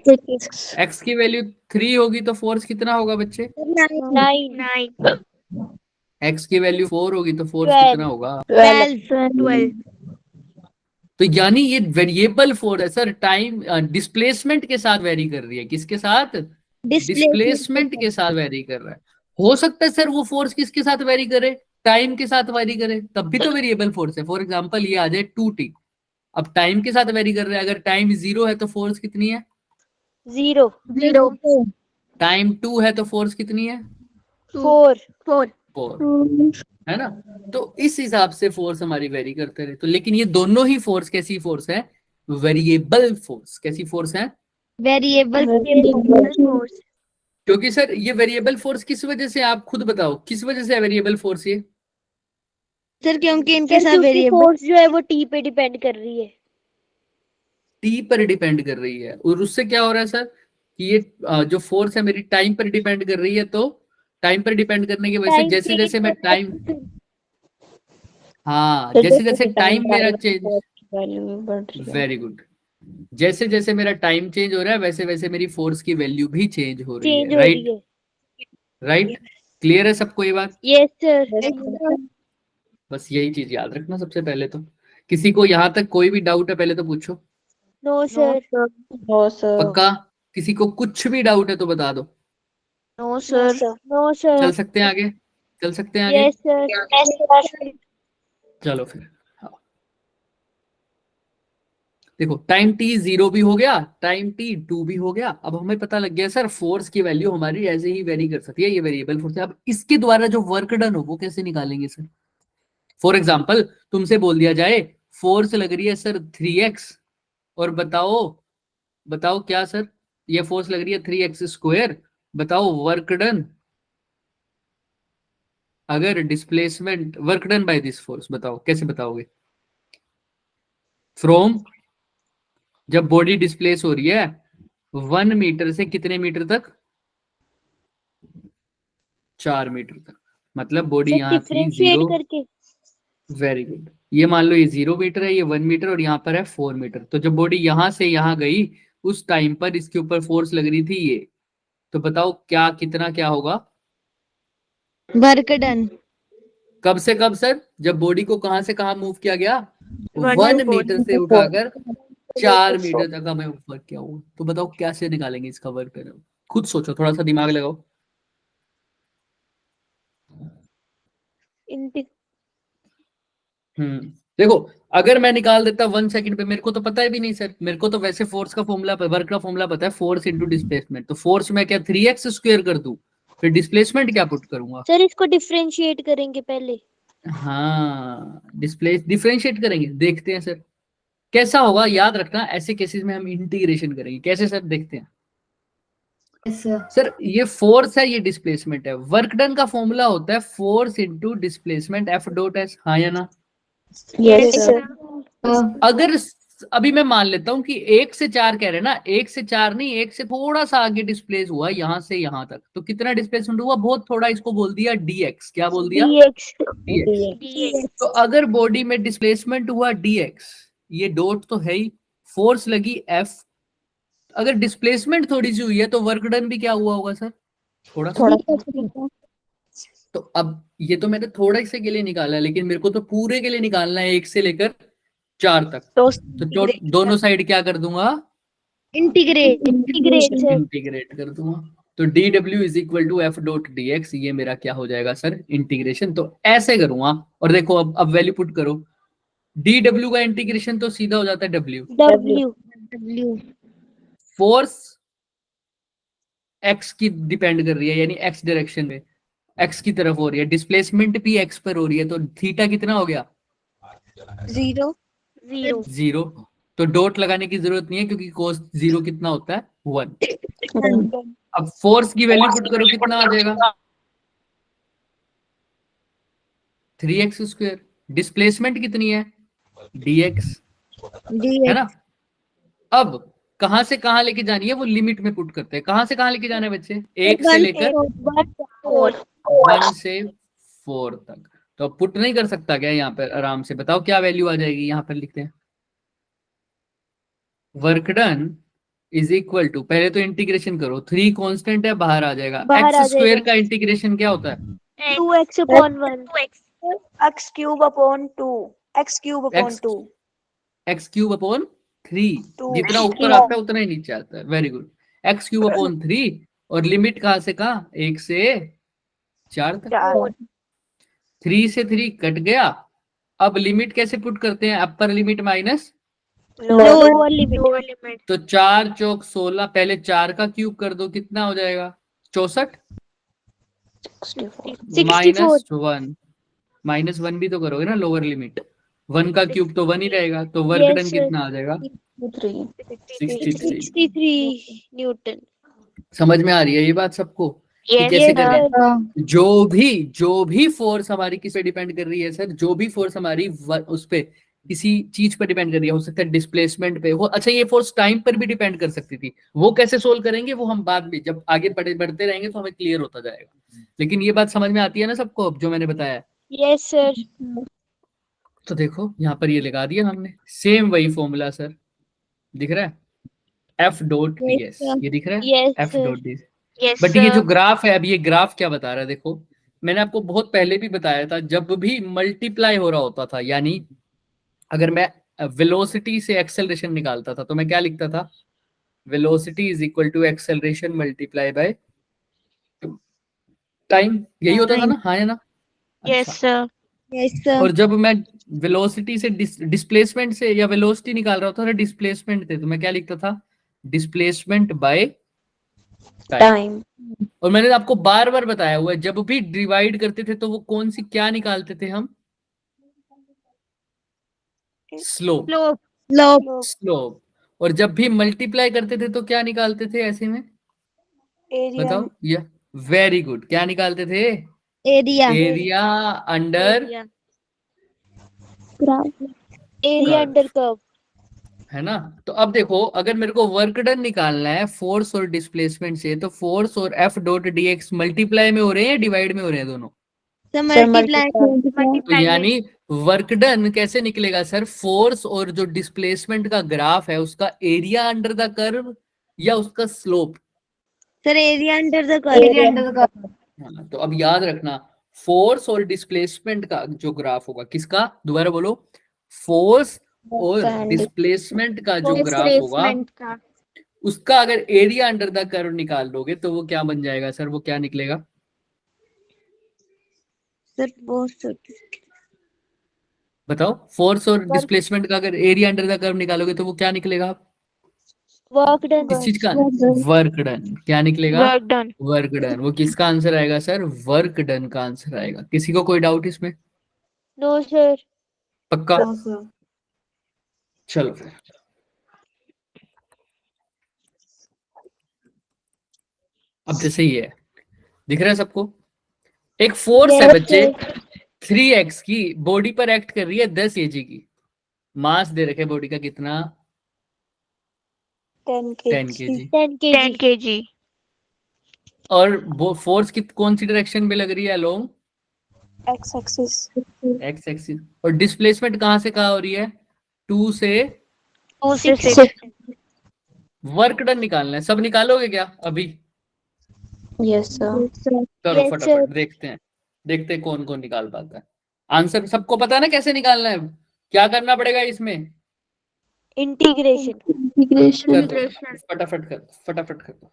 x की वैल्यू 3 होगी तो फोर्स कितना होगा बच्चे? 9। x की वैल्यू 4 होगी तो फोर्स कितना होगा? 12। तो यानी ये वेरिएबल फोर्स है सर, टाइम डिस्प्लेसमेंट के साथ वेरी कर रही है। किसके साथ? डिस्प्लेसमेंट के साथ वेरी कर रहा है। हो सकता है सर वो फोर्स किसके साथ वेरी करे? टाइम के साथ वेरी करे, तब भी तो वेरिएबल फोर्स है। फॉर एग्जांपल ये आ जाए 2t, अब टाइम के साथ वेरी कर रहा है। अगर टाइम 0 है तो फोर्स कितनी है? 0। टाइम 2 है तो फोर्स कितनी है? 4। 4, है ना? तो इस हिसाब से फोर्स हमारी वेरी करते रहे। तो लेकिन ये दोनों ही फोर्स कैसी फोर्स है? Variable force. कैसी फोर्स है? Variable force. क्योंकि सर ये वेरिएबल फोर्स किस वजह से, आप खुद बताओ किस वजह से है वेरिएबल फोर्स ये? सर क्योंकि इनके साथ क्योंकि वेरिएबल फोर्स जो है वो टी पे डिपेंड कर रही है। टी पर डिपेंड कर रही है। और उससे क्या हो रहा है सर कि ये जो फोर्स है मेरी टाइम पर डिपेंड कर रही है। तो टाइम पर डिपेंड करने की वजह से जैसे जैसे मैं टाइम, हाँ जैसे जैसे टाइम मेरा चेंज, वेरी गुड, जैसे जैसे मेरा टाइम चेंज हो रहा है वैसे वैसे मेरी फोर्स की वैल्यू भी चेंज हो रही चेंज है। हो रही राइट? है। राइट? क्लियर है सबको ये बात? Yes sir. बस यही चीज याद रखना सबसे पहले तो। किसी को यहाँ तक कोई भी डाउट है पहले तो पूछो। No sir. पक्का? किसी को कुछ भी डाउट है तो बता दो। नो सर नो चल सर। सकते हैं आगे? चल सकते हैं आगे? Yes sir. चलो फिर। हाँ। देखो, टाइम t 0 भी हो गया, टाइम t 2 भी हो गया। अब हमें पता लग गया सर फोर्स की वैल्यू हमारी ऐसे ही वेरी कर सकती है, ये वेरिएबल फोर्स है। अब इसके द्वारा जो वर्क डन हो वो कैसे निकालेंगे सर? फॉर एग्जाम्पल, तुमसे बोल दिया जाए फोर्स लग रही है सर 3x, और बताओ बताओ क्या सर, ये फोर्स लग रही है 3x²। बताओ वर्क डन, अगर displacement work done by this force, बताओ कैसे बताओगे? फ्रॉम, जब बॉडी डिस्प्लेस हो रही है 1 मीटर से कितने मीटर तक? 4 मीटर तक। मतलब बॉडी यहाँ थी डिफरेंशिएट 0, करके। Very good. ये मान लो ये 0 मीटर है, ये 1 मीटर, और यहाँ पर है 4 मीटर। तो जब बॉडी यहाँ से यहाँ गई उस टाइम पर इसके ऊपर फोर्स लग रही थी ये, तो बताओ क्या कितना क्या होगा? वर्क डन कब से कब सर? जब बॉडी को कहां से कहां मूव किया गया? 1 1 to 4। मीटर से उठाकर 4 मीटर तक हमें ऊपर किया हुआ। तो बताओ कैसे निकालेंगे इसका वर्क डन? खुद सोचो, थोड़ा सा दिमाग लगाओ। देखो, अगर मैं निकाल देता 1 सेकंड पे, मेरे को तो पता है भी नहीं सर। मेरे को तो वैसे फोर्स का फॉर्मूला, वर्क का फॉर्मूला पता है, फोर्स इंटू डिस्प्लेसमेंट। तो फोर्स में क्या 3x² कर दूं, फिर डिस्प्लेसमेंट क्या पुट करूंगा? सर इसको डिफरेंशिएट करेंगे पहले। हाँ, डिफरेंशिएट करेंगे। देखते हैं सर कैसा होगा। याद रखना ऐसे केसेस में हम इंटीग्रेशन करेंगे। कैसे सर? देखते हैं। सर ये फोर्स है, ये डिस्प्लेसमेंट है। वर्क डन का फॉर्मूला होता है फोर्स इंटू डिस्प्लेसमेंट F.S। हाँ या ना? यस सर अगर अभी मैं मान लेता हूं कि 1 से 4 कह रहे हैं ना, 1 से 4 नहीं, 1 से थोड़ा सा आगे डिस्प्लेस हुआ यहां से यहां तक, तो कितना डिस्प्लेसमेंट हुआ? बहुत थोड़ा। इसको बोल दिया dx। क्या बोल दिया? dx। तो अगर बॉडी में डिस्प्लेसमेंट हुआ dx, ये डॉट तो है ही, फोर्स लगी F, अगर डिस्प्लेसमेंट थोड़ी सी हुई है तो वर्क डन भी क्या हुआ होगा सर? थोड़ा सा। तो अब ये तो मैंने थोड़ा से के लिए निकाला है, लेकिन मेरे को तो पूरे के लिए निकालना है 1 से लेकर 4 तक। तो दोनों साइड क्या कर दूंगा? इंटीग्रेट इंटीग्रेट इंटीग्रेट कर दूंगा। तो dw is equal to F dot dx, ये मेरा क्या हो जाएगा सर, इंटीग्रेशन। तो ऐसे करूंगा और देखो अब वैल्यू पुट करो, dw का इंटीग्रेशन तो सीधा हो जाता है w, W फोर्स x की डिपेंड कर रही है, यानी x डायरेक्शन में, x की तरफ हो रही है, डिस्प्लेसमेंट भी x पर हो रही है, तो थीटा कितना हो गया, 0 0। तो डॉट लगाने की जरूरत नहीं है क्योंकि cos 0 कितना होता है, 1। अब फोर्स की वैल्यू पुट करो, कितना आ जाएगा, 3x स्क्वायर। डिस्प्लेसमेंट कितनी है, dx, है ना। अब कहां से कहां लेके जानी है वो लिमिट में पुट करते हैं। कहां से कहां लेके जाना है बच्चे, 1 से लेकर 1 से 4 तक। तो अब पुट नहीं कर सकता क्या यहाँ पर आराम से, बताओ क्या वैल्यू आ जाएगी, यहाँ पर लिखते हैं work done is equal to, पहले तो इंटीग्रेशन करो, 3 कांस्टेंट है बाहर आ जाएगा, एक्स स्क्वायर का इंटीग्रेशन क्या होता है, 2x upon 1 x cube upon 2 x cube upon 2 x cube upon 3, Two. जितना ऊपर आता है उतना ही नीचे आता है, very good. X cube upon 3 और लिमिट कहां से कहां, 1 से 4 तक, 3 से 3 कट गया। अब लिमिट कैसे पुट करते हैं, upper limit minus lower limit तो 4 चौक 16, पहले 4 का क्यूब कर दो, कितना हो जाएगा 64, माइनस वन भी तो करोगे ना लोअर लिमिट, 1 का क्यूब तो 1 ही रहेगा, तो वर्क डन कितना आ जाएगा 63। 63 न्यूटन। समझ में आ रही है ये बात सबको कि Yes, कैसे yes, करना। जो भी फोर्स हमारी किस पे डिपेंड कर रही है सर, जो भी फोर्स हमारी उस पे किसी चीज पर डिपेंड कर रही है, हो सकता है डिस्प्लेसमेंट पे हो, अच्छा ये फोर्स टाइम पर भी डिपेंड कर सकती थी, वो कैसे सोल्व करेंगे वो हम बाद में जब आगे बढ़ते रहेंगे तो हमें क्लियर होता जाएगा। लेकिन ये बात समझ में आती है ना सबको अब जो मैंने बताया। Yes sir. तो देखो यहाँ पर ये लगा दिया हमने, सेम वही फॉर्मूला सर, दिख रहा है एफ डॉट डी एस, ये दिख रहा है yes F dot D S. yes, but ये जो sir. ग्राफ है, अब ये ग्राफ क्या बता रहा है, देखो मैंने आपको बहुत पहले भी बताया था, जब भी मल्टीप्लाई हो रहा होता था, यानी अगर मैं वेलोसिटी से एक्सेलरेशन निकालता था तो मैं क्या लिखता था, velocity is equal to acceleration multiply by time, यही होता था ना, हाँ है ना। Yes, sir. Yes sir. और जब मैं वेलोसिटी से डिस्प्लेसमेंट से या वेलोसिटी निकाल रहा होता था डिस्प्लेसमेंट थे, तो मैं क्या लिखता था, डिस्प्लेसमेंट बाय टाइम। और मैंने आपको बार बार बताया हुआ है, जब भी डिवाइड करते थे तो वो कौन सी क्या निकालते थे हम, स्लोप, स्लोप। और जब भी मल्टीप्लाई करते थे तो क्या निकालते थे ऐसे में, बताओ, या वेरी गुड, क्या निकालते थे, area under area under curve. है ना। तो अब देखो अगर मेरे को वर्क डन निकालना है फोर्स और डिस्प्लेसमेंट से, तो फोर्स और F dot D x multiply में हो रहे हैं या डिवाइड में हो रहे हैं दोनों, तो यानी वर्क डन कैसे निकलेगा सर, फोर्स और जो डिस्प्लेसमेंट का ग्राफ है उसका एरिया अंडर द कर्व या उसका slope, sir area under the हाँ, तो अब याद रखना फोर्स और डिस्प्लेसमेंट का जो ग्राफ होगा, किसका, दोबारा बोलो, फोर्स और डिस्प्लेसमेंट का जो ग्राफ होगा का उसका अगर एरिया अंडर द कर्व निकाल लोगे तो वो क्या बन जाएगा सर, वो क्या निकलेगा, सर बहुत बताओ, फोर्स और डिस्प्लेसमेंट का अगर एरिया अंडर द कर्व निकालोगे तो वो क्या निकलेगा, वर्क डन। किस चीज का, वर्क डन, क्या निकलेगा, work done. Work done. वो किसका आंसर आएगा सर, वर्क डन का आंसर आएगा। किसी को कोई डाउट इसमें, नो सर। पक्का, चलो फिर अब जैसे ही है, दिख रहा है सबको, एक फोर्स है बच्चे 3x की बॉडी पर एक्ट कर रही है 10 kg की, मास दे रखे बॉडी का कितना, 10 kg, 10 kg. और वो फोर्स की कौन सी डायरेक्शन में लग रही है, अलोंग एक्स एक्सिस, और डिस्प्लेसमेंट कहां से कहां हो रही है, 2 से 2 से 6. वर्क डन निकालना है, सब निकालोगे क्या अभी, यस सर। करो फटाफट, देखते हैं कौन कौन निकाल पाता है आंसर। सबको पता है ना कैसे निकालना है, क्या करना पड़ेगा इसमें, इंटीग्रेशन। कर दो, फटाफट कर दो।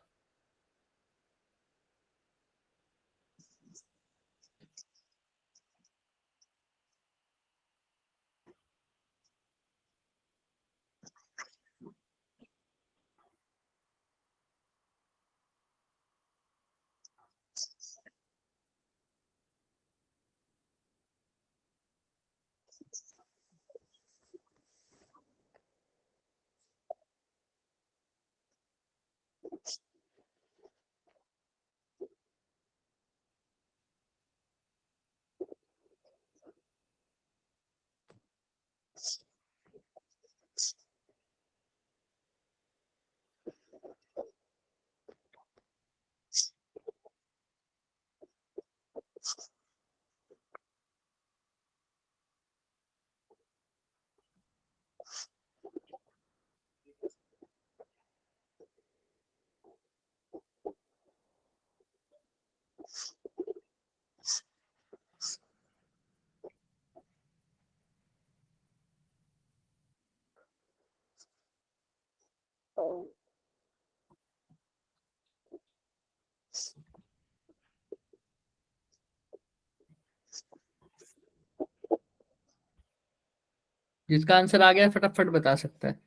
जिसका आंसर आ गया फटाफट बता सकता है।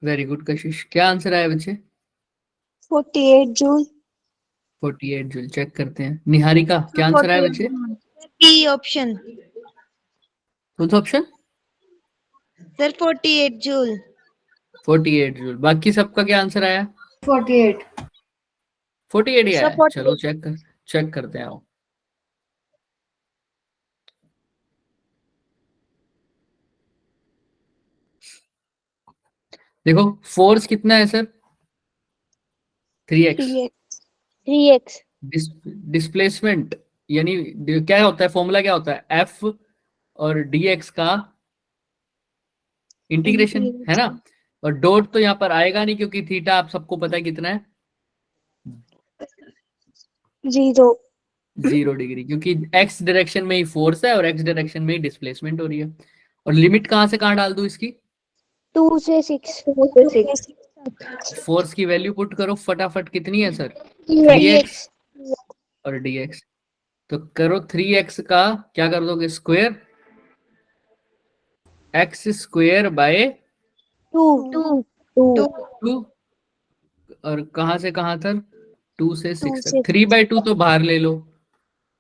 वेरी गुड कशिश, क्या आंसर आया बच्चे? 48 जूल। 48 जूल। चेक करते हैं। निहारिका क्या आंसर आया बच्चे? बी ऑप्शन कौन सा ऑप्शन? Sir, 48 joule. 48 जूल। बाकी सबका क्या आंसर आया? 48। 48 ही आया सब है। 48। चलो चेक करते हैं। आओ देखो फोर्स कितना है सर? 3x। 3x। डिस्प्लेसमेंट यानी क्या होता है, फॉर्मूला क्या होता है? F और dx का इंटीग्रेशन, है ना? और डॉट तो यहाँ पर आएगा नहीं क्योंकि थीटा आप सबको पता है कितना है? 0। 0 डिग्री, क्योंकि x डायरेक्शन में ही फोर्स है और x डायरेक्शन में ही डिस्प्लेसमेंट हो रही है। और लिमिट कहाँ से कहाँ डाल दूं इसकी? 2 से 6। फोर्स की वैल्यू पुट करो फटाफट, कितनी है सर? 3x। और dx। तो करो 3x का क्या कर दोगे? Square, x square by 2। 2। और कहां से कहां तक? 2 से 6 तक। 2 से 3/2 तो बाहर ले लो।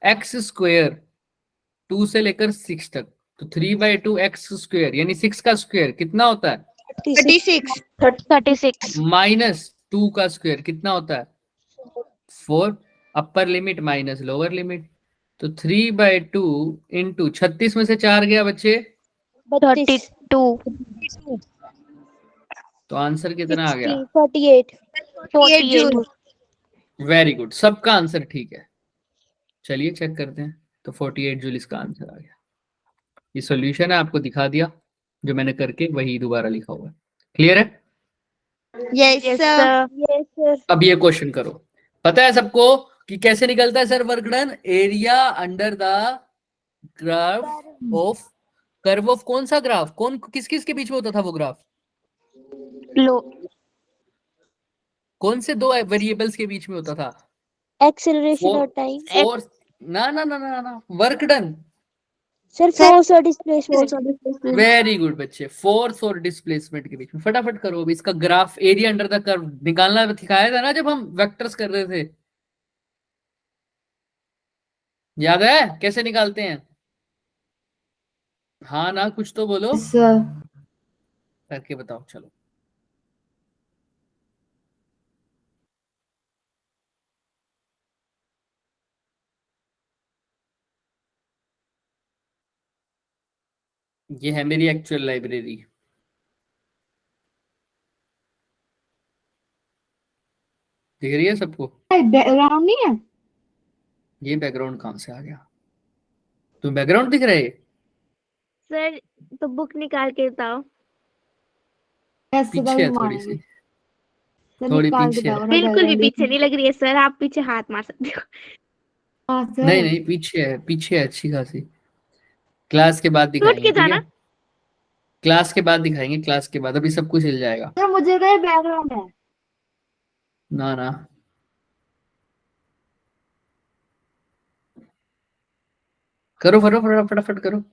x स्क्वायर 2 से लेकर 6 तक, तो 3/2 एक्स स्क्वायर यानी 6 का स्क्वायर कितना होता है? 36। 36। माइनस 2 का स्क्वायर कितना होता है? 4। Upper limit minus lower limit, तो 3/2 इंटू 36 में से 4 गया बच्चे, 32। तो आंसर कितना आ गया? 48। 48 जूल। वेरी गुड, सबका आंसर ठीक है। चलिए चेक करते हैं। तो 48 जूल इसका आंसर आ गया। ये सॉल्यूशन है, आपको दिखा दिया, जो मैंने करके वही दोबारा लिखा हुआ है। क्लियर है? Yes sir. Yes sir. अब ये क्वेश्चन करो। पता है सबको कि कैसे निकलता है sir work done? Area under the graph of curve of कौन सा ग्राफ? कौन किस किस के बीच में होता था वो ग्राफ? लो। कौन से दो वेरिएबल्स के बीच में होता था? एक्सेलरेशन और टाइम। फोर्स, ना, वर्क डन। सर, फोर्स और डिस्प्लेसमेंट। वेरी गुड बच्चे, फोर्स और डिस्प्लेसमेंट के बीच में। फटाफट करो। अभी इसका graph area under the curve निकालना सिखाया था ना जब हम वेक्टर्स कर रहे थे, याद है कैसे निकालते हैं? हाँ ना, कुछ तो बोलो, सर करके बताओ। चलो ये है मेरी एक्चुअल लाइब्रेरी। दिख रही है सबको? बैकग्राउंड नहीं है। ये बैकग्राउंड कहाँ से आ गया? तुम बैकग्राउंड दिख रहे है? सर तो बुक निकाल के बताओ। पीछे है थोड़ी सी, थोड़ी पीछे है। बिल्कुल भी पीछे नहीं लग रही है सर, आप पीछे हाथ मार सकते हो। नहीं नहीं, पीछे है, पीछे है अच्छी खासी। क्लास के बाद टूट दिखाएंगे, के ठीक जाना। है? क्लास के बाद दिखाएंगे, क्लास के बाद, अभी सब कुछ हिल जाएगा। सर मुझे कहीं बैकग्राउंड है। ना ना, करो फटाफट फटाफट करो।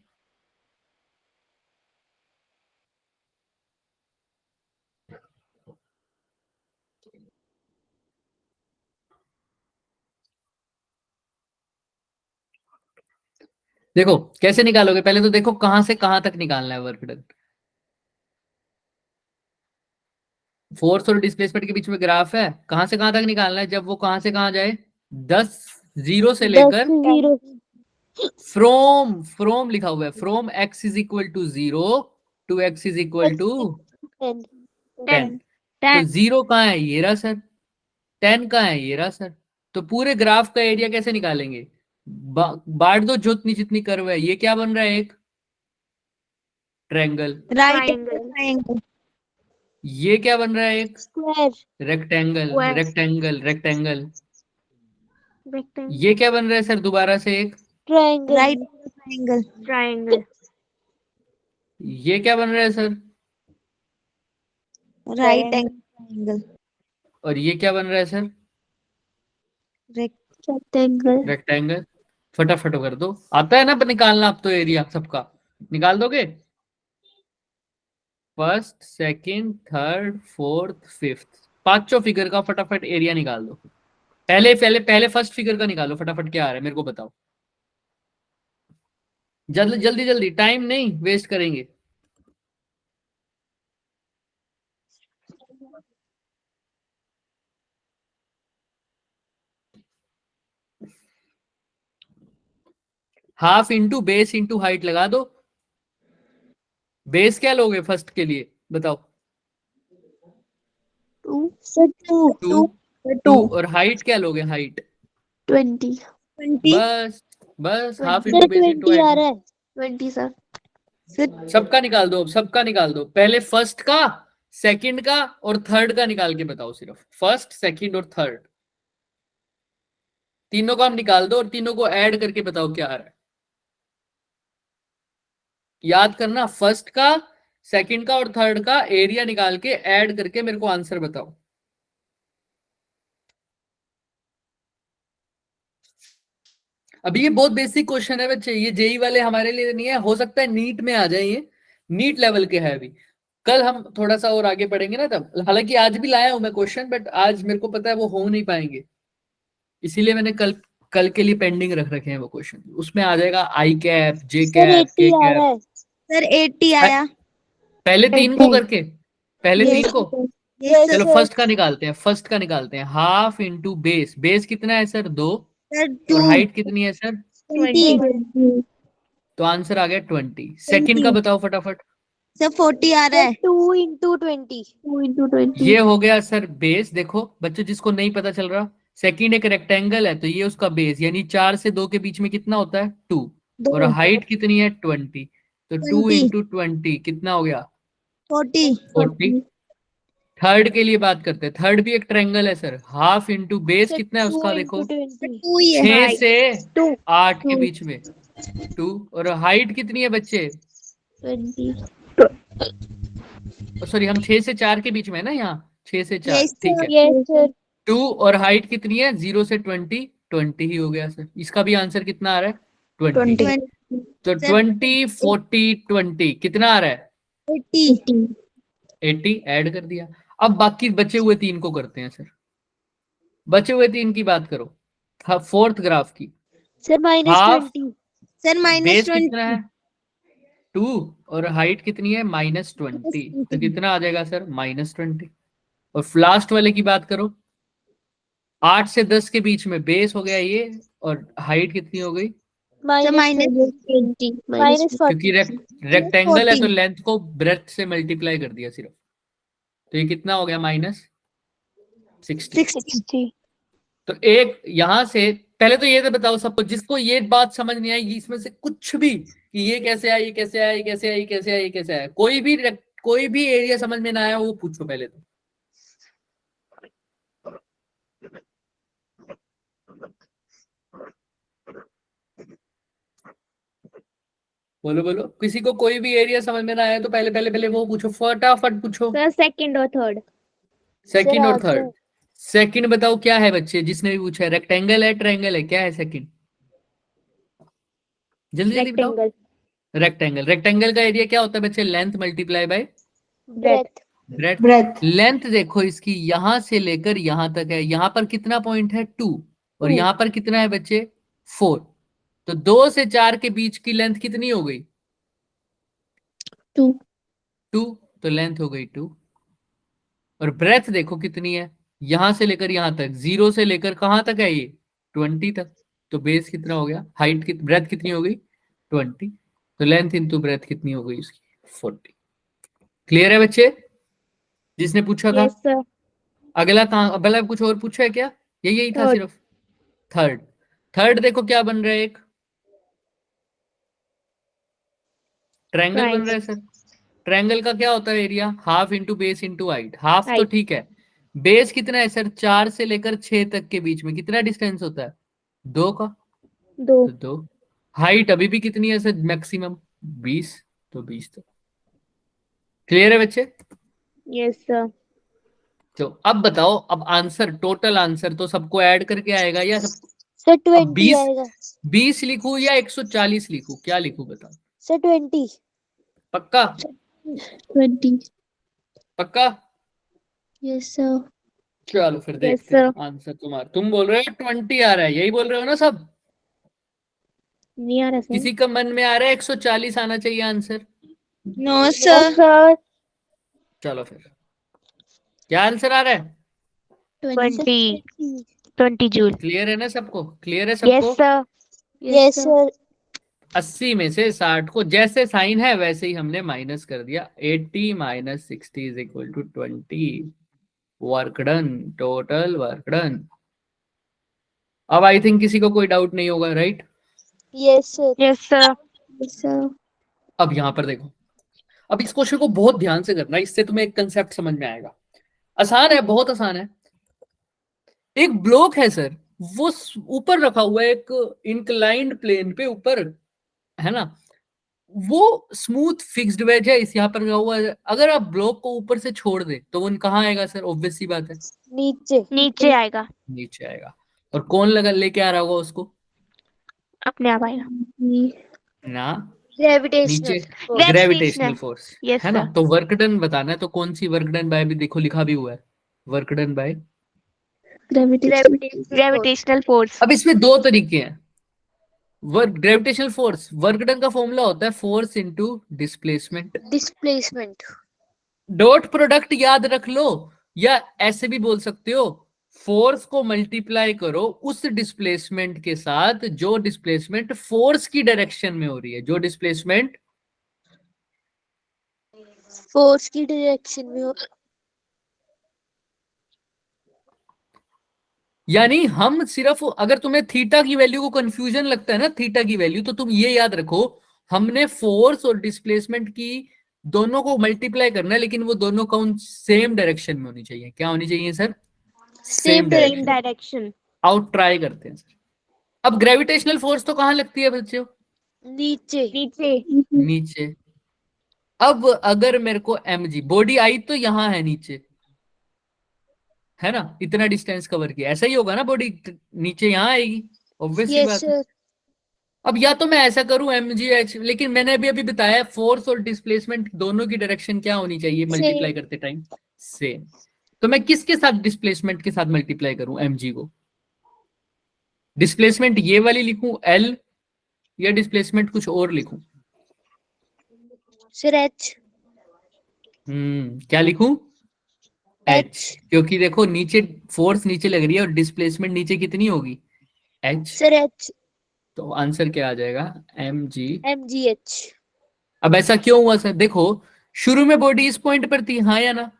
देखो कैसे निकालोगे, पहले तो देखो कहां से कहां तक निकालना है वर्क डन। फोर्स और डिस्प्लेसमेंट के बीच में ग्राफ है, कहां से कहां तक निकालना है? जब वो कहां से कहां जाए, 10 0 से 10 लेकर, से 0। फ्रोम लिखा हुआ है, from x is equal to 0 to x is equal to 10। 10। तो 0 कहाँ है? ये रहा सर। 10 कहाँ है? ये रहा सर। तो पूरे ग्राफ का एरिया कैसे निकालेंगे? बांट दो जितनी जितनी कर्व है। ये क्या बन रहा है? एक ट्रायंगल। Right Triangle. ट्रायंगल। ये क्या बन रहा है? एक square. Rectangle. Square. Rectangle rectangle. Rectangle ये क्या बन रहा है सर दोबारा से एक? ट्रायंगल राइट ट्रायंगल ट्रायंगल ये क्या बन रहा है सर? राइट ट्रायंगल और ये क्या बन रहा है सर? Rectangle rectangle. फटाफट कर दो, आता है ना निकालना आप तो एरिया सबका, निकाल दोगे? First, second, third, fourth, fifth, पांचों फिगर का फटाफट एरिया निकाल दो। पहले पहले पहले फर्स्ट फिगर का निकालो फटाफट, क्या आ रहा है मेरे को बताओ। जल्दी जल्दी जल्दी, टाइम नहीं वेस्ट करेंगे। Half into base into height लगा दो। बेस क्या लोगे फर्स्ट के लिए बताओ? 2 सर 2 टू। टू और हाइट क्या लोगे? हाइट 20 बस बस half sir into base into 20 आ हाइट। रहा है 20 सर सबका निकाल दो, सबका निकाल दो। पहले फर्स्ट का, सेकंड का और थर्ड का निकाल के बताओ। सिर्फ फर्स्ट, सेकंड और थर्ड, तीनों का हम निकाल दो और तीनों को ऐड करके बताओ क्या आ रहा है। याद करना, फर्स्ट का, सेकंड का और थर्ड का एरिया निकाल के ऐड करके मेरे को आंसर बताओ। अभी ये बहुत बेसिक क्वेश्चन है बच्चे, ये जेई वाले हमारे लिए नहीं है, हो सकता है नीट में आ जाए, ये नीट लेवल के है। अभी कल हम थोड़ा सा और आगे पढ़ेंगे ना तब, हालांकि आज भी लाया हूं मैं क्वेश्चन, बट आज मेरे को पता है वो हो नहीं पाएंगे, इसीलिए मैंने कल कल के लिए पेंडिंग रख रखे हैं वो क्वेश्चन। उसमें आ जाएगा आई कैप, जे सर कैप, के 80 आ रहा कैप। है सर 80 आया पहले तीन को करके, पहले Yes, तीन को। यस चलो सर फर्स्ट का निकालते हैं, फर्स्ट का निकालते हैं। हाफ इंटू बेस, बेस कितना है सर? 2। सर और 2 हाइट कितनी है सर? 20 तो आंसर आ गया 20। सेकंड का बताओ फटाफट। सर 40 आ रहा है 2 इंटू 20 2 इंटू 20 ये हो गया सर बेस। देखो बच्चों जिसको नहीं पता चल रहा, सेकंड एक रेक्टेंगल है तो ये उसका बेस, यानी 4 से 2 के बीच में कितना होता है? 2। और हाइट कितनी है? 20। तो 2 20 इंटू 20 कितना हो गया? 40 40। थर्ड के लिए बात करते हैं, थर्ड भी एक ट्रायंगल है sir. Half into base sir कितना है 2 उसका? इंटू देखो 20 2 ही है 6 से 2 8 के बीच में 2। और हाइट कितनी है बच्चे? 20 सॉरी, हम 6 से 4 के बीच में है ना, यहाँ 6 से 4, यस ठीक है। यस सर 2 और हाइट कितनी है? 0 से 20, 20 ही हो गया सर। इसका भी आंसर कितना आ रहा है? 20। 20 तो सर 20, 40, 20 कितना आ रहा है? 80 80 ऐड कर दिया। अब बाकी बचे हुए 3 को करते हैं सर। बचे हुए 3 की बात करो, फोर्थ ग्राफ की। सर हाफ, -20 सर बेस -20 कितना है? 2। और हाइट कितनी है? -20। तो कितना आ जाएगा सर? -20। और लास्ट वाले की बात करो, 8 से 10 के बीच में बेस हो गया ये, और हाइट कितनी हो गई? सर -20 क्योंकि -40 रेक्टेंगल है तो 40 लेंथ को ब्रेथ से मल्टीप्लाई कर दिया सिर्फ। तो ये कितना हो गया? -60। 60 तो एक यहां से, पहले तो ये तो बताओ सबको, जिसको ये बात समझ नहीं आएगी इसमें से कुछ भी, कि ये कैसे आया, ये कैसे आया, ये कैसे आया, ये कैसे आया, ये कैसे आया, कोई भी एरिया समझ में ना आया वो पूछो पहले तो। बोलो बोलो, किसी को कोई भी एरिया समझ में ना आया तो पहले पहले पहले वो पूछो, फटाफट पूछो। सर सेकंड और थर्ड सेकंड और आंसर थर्ड। सेकंड बताओ क्या है बच्चे, जिसने भी पूछा है? रेक्टेंगल है, ट्रायंगल है, क्या है सेकंड? जल्दी जल्दी बताओ। Rectangle rectangle. रेक्टेंगल का एरिया क्या होता है बच्चे? Length multiply by breadth breadth. Length देखो इसकी यहां से लेकर यहां तक है, यहां पर कितना पॉइंट है? 2। और 2 यहां पर कितना है बच्चे? 4। तो 2 से 4 के बीच की लेंथ कितनी हो गई? 2 2। तो लेंथ हो गई 2। और ब्रेथ देखो कितनी है, यहां से लेकर यहां तक, 0 से लेकर कहां तक है ये? 20 तक। तो बेस कितना हो गया? हाइट की ब्रेथ कितनी हो गई? 20। तो लेंथ इंटू ब्रेथ कितनी हो गई इसकी? 40। क्लियर है बच्चे, जिसने पूछा था? यस सर अगला कहाँ, अगला कुछ और पूछा है क्या? यही था थर्ड सिर्फ। थर्ड। थर्ड देखो क्या बन रहा है, एक ट्रायंगल बन रहा है ट्रायंगल सर। ट्रायंगल का क्या होता है area? Half into base into height. Half तो हाइट ठीक है, बेस कितना है सर? 4 से लेकर 6 तक के बीच में कितना डिस्टेंस होता है? 2 का, 2 तो 2। हाइट अभी भी कितनी है सर मैक्सिमम? 20, तो 20 तो क्लियर है बच्चे? यस सर तो अब बताओ, अब आंसर, टोटल आंसर तो सबको ऐड करके आएगा या सब? सर अब 20 आएगा 20 लिखूं या 140 लिखूं, क्या लिखूं बताओ? सर 20 पक्का? 20 पक्का? यस सर चलो फिर यस देखते हैं सर आंसर तुम्हारा। तुम बोल रहे हो 20 आ रहा है, यही बोल रहे हो ना सब? नहीं आ रहा सर किसी का मन में आ रहा है 140 आना चाहिए आंसर? नो सर चलो फिर, क्या आंसर आ रहा है? 20 जूल। क्लियर है ना सबको? क्लियर है यस सबको? सर यस सर 80 में से 60 को जैसे साइन है वैसे ही हमने माइनस कर दिया। 80 minus 60 is equal to 20। Work done, total work done. अब आई थिंक किसी को कोई डाउट नहीं होगा, right? Yes sir yes sir yes sir अब यहां पर देखो, अब इस क्वेश्चन को बहुत ध्यान से करना, इससे तुम्हें एक कंसेप्ट समझ में आएगा। आसान है, बहुत आसान है। एक ब्लॉक है सर, वो ऊपर रखा हुआ है एक इंक्लाइंड प्लेन पे ऊपर, है ना? वो स्मूथ फिक्स्ड वेज है, इस यहाँ पर लगा हुआ है। अगर आप ब्लॉक को ऊपर से छोड़ दे तो वो कहाँ आएगा सर? ऑब्वियस सी बात है, नीचे नीचे आएगा, नीचे आएगा। और कौन लगा लेके आ रहा होगा उसको? अपने आप आएगा। ना, ग्रेविटेशनल नीचे ग्रेविटेशनल फोर्स, यस है ना? सर तो वर्क डन बताना है, तो कौन सी वर्क डन बाय भी देखो लिखा भी हुआ है, work done by. Gravitational force. अब इसमें दो तरीके हैं। Work gravitational force, work done का फॉर्मूला होता है force into displacement. Displacement dot product याद रख लो, या ऐसे भी बोल सकते हो, फोर्स को मल्टीप्लाई करो उस डिस्प्लेसमेंट के साथ जो डिस्प्लेसमेंट फोर्स की डायरेक्शन में हो रही है, जो डिस्प्लेसमेंट फोर्स की डायरेक्शन में हो। यानी हम सिर्फ, अगर तुम्हें थीटा की वैल्यू को कंफ्यूजन लगता है ना, थीटा की वैल्यू, तो तुम ये याद रखो, हमने फोर्स और डिस्प्लेसमेंट की दोनों को मल्टीप्लाई करना है, लेकिन वो दोनों कौन सेम डायरेक्शन में होनी चाहिए? क्या होनी चाहिए sir? Same direction. Direction. Out try करते हैं सर। अब ग्रेविटेशनल फोर्स तो कहां लगती है बच्चों? नीचे नीचे। नीचे। अब अगर मेरे को mg, बॉडी आई तो यहां है नीचे, है ना? इतना डिस्टेंस कवर किया, ऐसा ही होगा ना, बॉडी नीचे यहां आएगी, ऑब्वियस सी यस बात है। सर अब या तो मैं ऐसा करूं mgh, लेकिन मैंने अभी अभी बताया फोर्स और डिस्प्लेसमेंट दोनों की डायरेक्शन क्या होनी चाहिए मल्टीप्लाई करते टाइम? सेम। तो मैं किसके साथ डिस्प्लेसमेंट के साथ मल्टीप्लाई करूं mg को? डिस्प्लेसमेंट ये वाली लिखूं l, या डिस्प्लेसमेंट कुछ और लिखूं? सर एच क्या लिखूं? एच क्योंकि देखो नीचे फोर्स नीचे लग रही है और डिस्प्लेसमेंट नीचे कितनी होगी? h। सर एच तो आंसर क्या आ जाएगा? mg। mgh अब ऐसा क्यों हुआ सर? देखो, शुरू में बॉडी इस पॉइंट पर थी, हाँ या ना?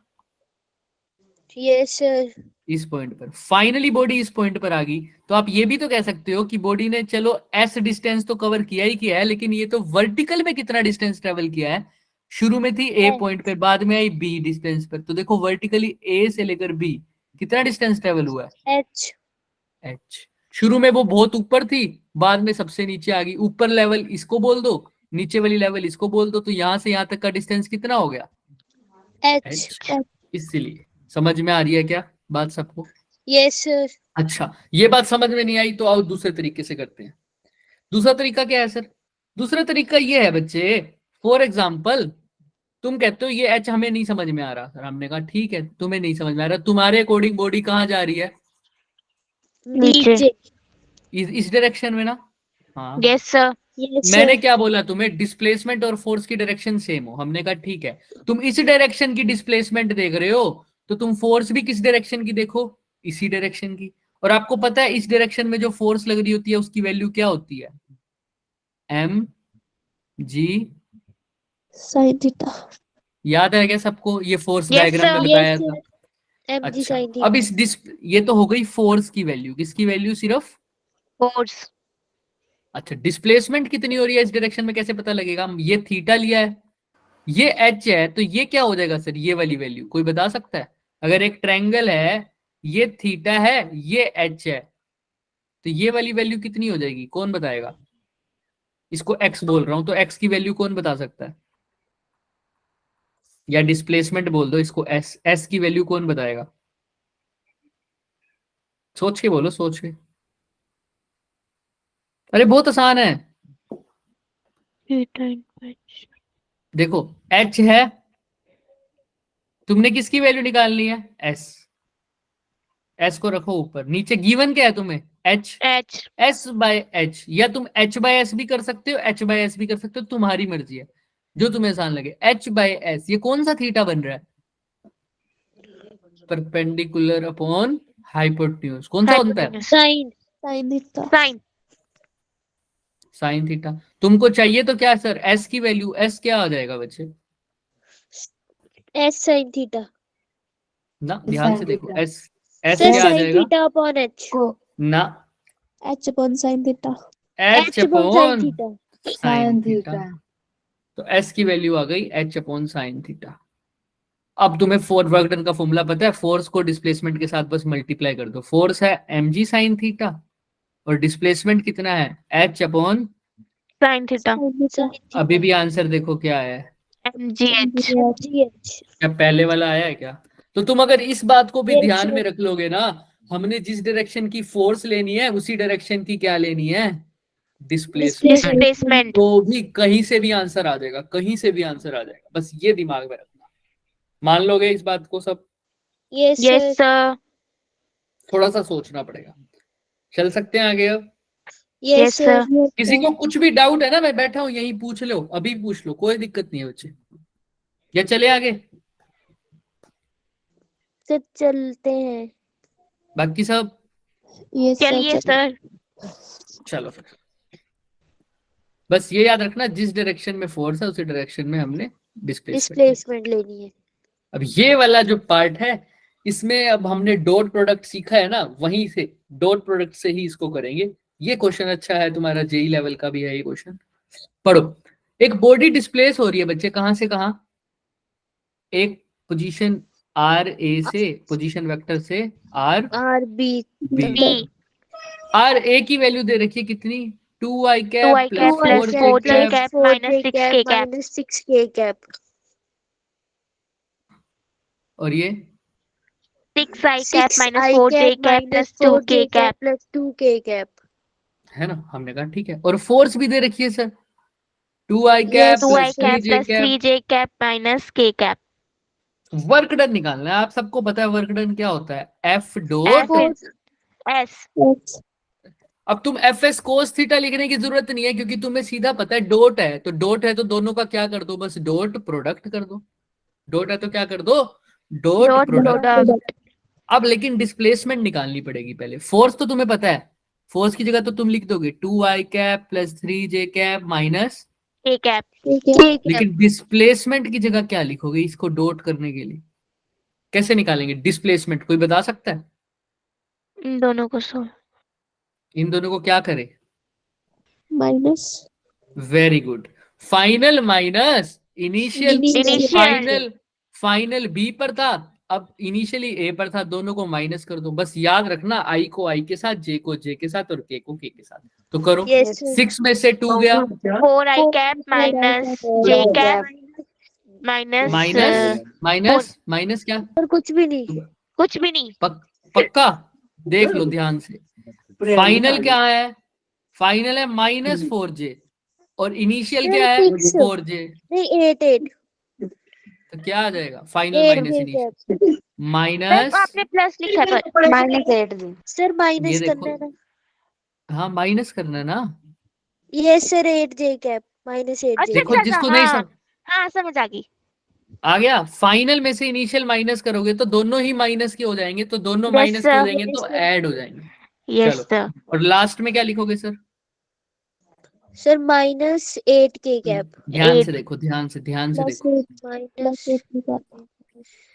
यस सर इस पॉइंट पर, फाइनली बॉडी इस पॉइंट पर आ गई। तो आप ये भी तो कह सकते हो कि बॉडी ने चलो एस डिस्टेंस तो कवर किया ही किया है, लेकिन ये तो वर्टिकल में कितना डिस्टेंस ट्रेवल किया है? शुरू में थी ए पॉइंट पे, बाद में आई बी डिस्टेंस पर, तो देखो वर्टिकली ए से लेकर बी कितना डिस्टेंस ट्रेवल हुआ है? H H. शुरू में वो बहुत ऊपर थी, बाद में सबसे नीचे आ गई। ऊपर लेवल इसको बोल दो, नीचे वाली लेवल इसको बोल दो, तो यहां से यहां तक का डिस्टेंस कितना हो गया? एच इसीलिए समझ में आ रही है क्या बात सबको? यस सर अच्छा, ये बात समझ में नहीं आई तो आओ दूसरे तरीके से करते हैं। दूसरा तरीका क्या है सर? दूसरा तरीका ये है बच्चे, फॉर एग्जाम्पल तुम कहते हो ये एच हमें नहीं समझ में आ रहा सर, हमने कहा ठीक है तुम्हें नहीं समझ में आ रहा, तुम्हारे अकॉर्डिंग बॉडी कहाँ जा रही है? नीचे इस डायरेक्शन में ना? हाँ। यस सर यस मैंने सर क्या बोला तुम्हें? डिस्प्लेसमेंट और फोर्स की डायरेक्शन सेम हो, हमने कहा ठीक है। तुम इस डायरेक्शन की डिस्प्लेसमेंट देख रहे हो, तो तुम फोर्स भी किस डायरेक्शन की देखो? इसी डायरेक्शन की। और आपको पता है इस डायरेक्शन में जो फोर्स लग रही होती है उसकी वैल्यू क्या होती है? M G. साइन थीटा याद है क्या सबको? ये फोर्स Yes, डायग्राम में sir. बताया यस था। सर mg अच्छा, साइन अब थीटा ये तो हो गई फोर्स की वैल्यू, किसकी वैल्यू? सिर्फ। फोर्स। अच्छा, डिस्प्लेसमेंट कितनी हो रही है इस डायरेक्शन में कैसे पता लगेगा? ये थीटा लिया है, ये एच है, तो ये क्या हो जाएगा सर? ये वाली वैल्यू कोई बता सकता है? अगर एक ट्रायंगल है, ये थीटा है, ये एच है, तो ये वाली वैल्यू कितनी हो जाएगी, कौन बताएगा? इसको x बोल रहा हूं तो x की वैल्यू कौन बता सकता है? या डिस्प्लेसमेंट बोल दो इसको, s की वैल्यू कौन बताएगा? सोच के बोलो, सोच के। अरे बहुत आसान है, देखो h है, तुमने किसकी वैल्यू निकालनी है? s को रखो ऊपर, नीचे गिवन क्या है तुम्हें? h s बाय h, या तुम h बाय s भी कर सकते हो, h बाय s भी कर सकते हो, तुम्हारी मर्जी है, जो तुम्हें आसान लगे। h बाय s, ये कौन सा थीटा बन रहा है? परपेंडिकुलर अपॉन हाइपोटेन्यूज, कौन सा होता है? Sine theta. Sine theta. तुमको चाहिए तो क्या सर, s की वैल्यू, s क्या आ जाएगा बच्चे? S sine theta. ना ध्यान से देखो, s s सर क्या आ साइन जाएगा? Theta upon h. ना, h upon sine theta. h upon sine upon theta. Sine theta. तो s की वैल्यू आ गई h अपॉन साइन थीटा। अब तुम्हें फोर्स वर्क डन का फॉर्मूला पता है, फोर्स को डिस्प्लेसमेंट के साथ बस मल्टीप्लाई कर दो। फोर्स है mg साइन थीटा और डिस्प्लेसमेंट कितना है? h upon sine theta. अभी भी आंसर देखो क्या है, mgh। क्या पहले वाला आया है क्या? तो तुम अगर इस बात को भी Yes, ध्यान sir. में रख लोगे ना, हमने जिस डायरेक्शन की फोर्स लेनी है उसी डायरेक्शन की क्या लेनी है? डिस्प्लेसमेंट। डिस्प्लेसमेंट। तो भी कहीं से भी आंसर आ जाएगा, कहीं से भी आंसर आ जाएगा, बस ये दिमाग में रखना। मान लोगे इस बात को सब? Yes yes sir. थोड़ा सा सोचना पड़ेगा। चल सकते हैं आगे अब? Yes sir. किसी को कुछ भी डाउट है ना, मैं बैठा हूं यहीं, पूछ लो, अभी पूछ लो, कोई दिक्कत नहीं है बच्चे। या चले आगे? सर चलते हैं। बाकी सब यस चलिए सर। चलो फिर। बस ये याद रखना, जिस डायरेक्शन में फोर्स है उसी डायरेक्शन में हमने डिस्प्लेसमेंट। डिस्प्लेसमेंट लेनी है। अब ये वाला जो पार्ट है, इसमें अब हमने डॉट प्रोडक्ट सीखा है ना, वहीं से डॉट प्रोडक्ट से ही इसको करेंगे। ये क्वेश्चन अच्छा है, तुम्हारा जेई लेवल का भी है ये क्वेश्चन। पढ़ो, एक बॉडी डिस्प्लेस हो रही है बच्चे, कहां से कहां? एक पोजीशन आर ए से, पोजीशन वेक्टर से r r b b. R a की वैल्यू दे रखी है कितनी? 2i 2i cap cap plus plus 4j 4j cap cap minus 6k cap. Minus 6k cap. और ये 6i cap minus 4j cap plus 2k cap. Plus 2k cap है ना, हमने कहा ठीक है। और फोर्स भी दे रखी है sir, 2i cap 2i plus cap 3j plus cap. 3j cap minus k cap. Work done निकालना है, आप सबको पता है वर्क डन क्या होता है? F F dot S। अब तुम एफ एस कोस थीटा लिखने की जरूरत नहीं है, क्योंकि तुम्हें सीधा पता है डॉट है, तो डॉट है तो दोनों का क्या कर दो, बस डॉट प्रोडक्ट कर दो। डॉट है तो क्या कर दो? Dot dot product. प्रोडक्ट। अब लेकिन डिस्प्लेसमेंट निकालनी पड़ेगी पहले। फोर्स तो तुम्हें पता है, फोर्स की जगह तो तुम लिख दोगे 2i cap plus 3j cap minus, k cap. लेकिन डिस्प्लेसमेंट की जगह क्या लिखोगे इसको डॉट करने के लिए? कैसे निकालेंगे डिस्प्लेसमेंट, कोई बता सकता है? इन दोनों को सॉल्व। इन दोनों को क्या करे? Minus very good. Final minus initial. Initial. Final, final B पर था, अब इनिशियली ए पर था, दोनों को माइनस कर दो। बस याद रखना, आई को आई के साथ, जे को जे के साथ और के को के साथ। तो करो, Yes, sir. 6 में से 2 गया, 4i cap minus j cap minus minus minus minus क्या? और कुछ भी नहीं। कुछ भी नहीं। पक्का देख लो ध्यान से। फाइनल क्या है? फाइनल है -4j और इनिशियल क्या है? 4j। नहीं 8 तो क्या आ जाएगा? Final minus initial sir minus, आपने प्लस लिखा है पर -8 सर माइनस ये देखो, करना है ना। हाँ माइनस करना है ना। Yes sir 8j cap minus 8j। अच्छा देखो अच्छा जिसको अच्छा, नहीं हाँ हाँ समझ आ गई। आ गया, फाइनल में से इनिशियल माइनस करोगे तो दोनों ही माइनस के हो जाएंगे, तो दोनों Yes, माइनस के हो sir. जाएंगे तो ऐड हो जाएंगे। यस चलो, सर। और लास्ट में क्या लिखोगे sir? Sir minus 8k cap. ध्यान 8 से देखो, ध्यान से, ध्यान से प्लस देखो। Minus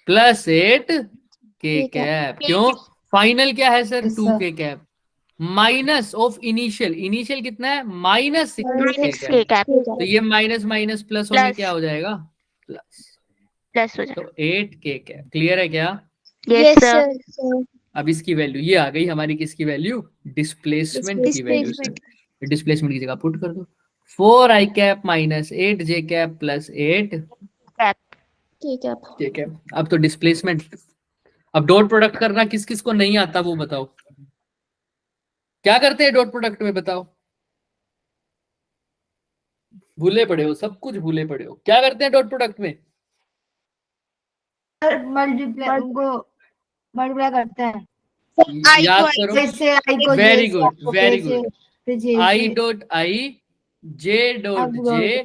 plus 8k cap. क्यों? फाइनल क्या है sir? 2k cap minus of initial. Initial कितना है? -6k 6k cap. कैप तो ये माइनस माइनस प्लस होके प्लस क्या हो जाएगा? प्लस। प्लस हो जाए। तो 8k कैप। क्लियर है क्या? Yes sir. अब इसकी वैल्यू ये आ गई हमारी, किसकी वैल्यू, डिस्प्लेसमेंट की वैल्यू सर। डिस्प्लेसमेंट की जगह पुट कर दो 4i cap minus 8j cap plus 8 k cap. अब तो डिस्प्लेसमेंट। अब डॉट प्रोडक्ट करना किस किस को नहीं आता वो बताओ, क्या करते हैं डॉट प्रोडक्ट में बताओ। भूले पड़े हो, सब कुछ भूले पड़े हो, क्या करते हैं डॉट प्रोडक्ट में। मल्टीप्लाई उनको मल्टीप्लाई करते हैं। याद करो, जैसे आई को वेरी जे से, गुड आपको वेरी के से, गुड। फिर जे आई से, डॉट आई, जे डॉट अब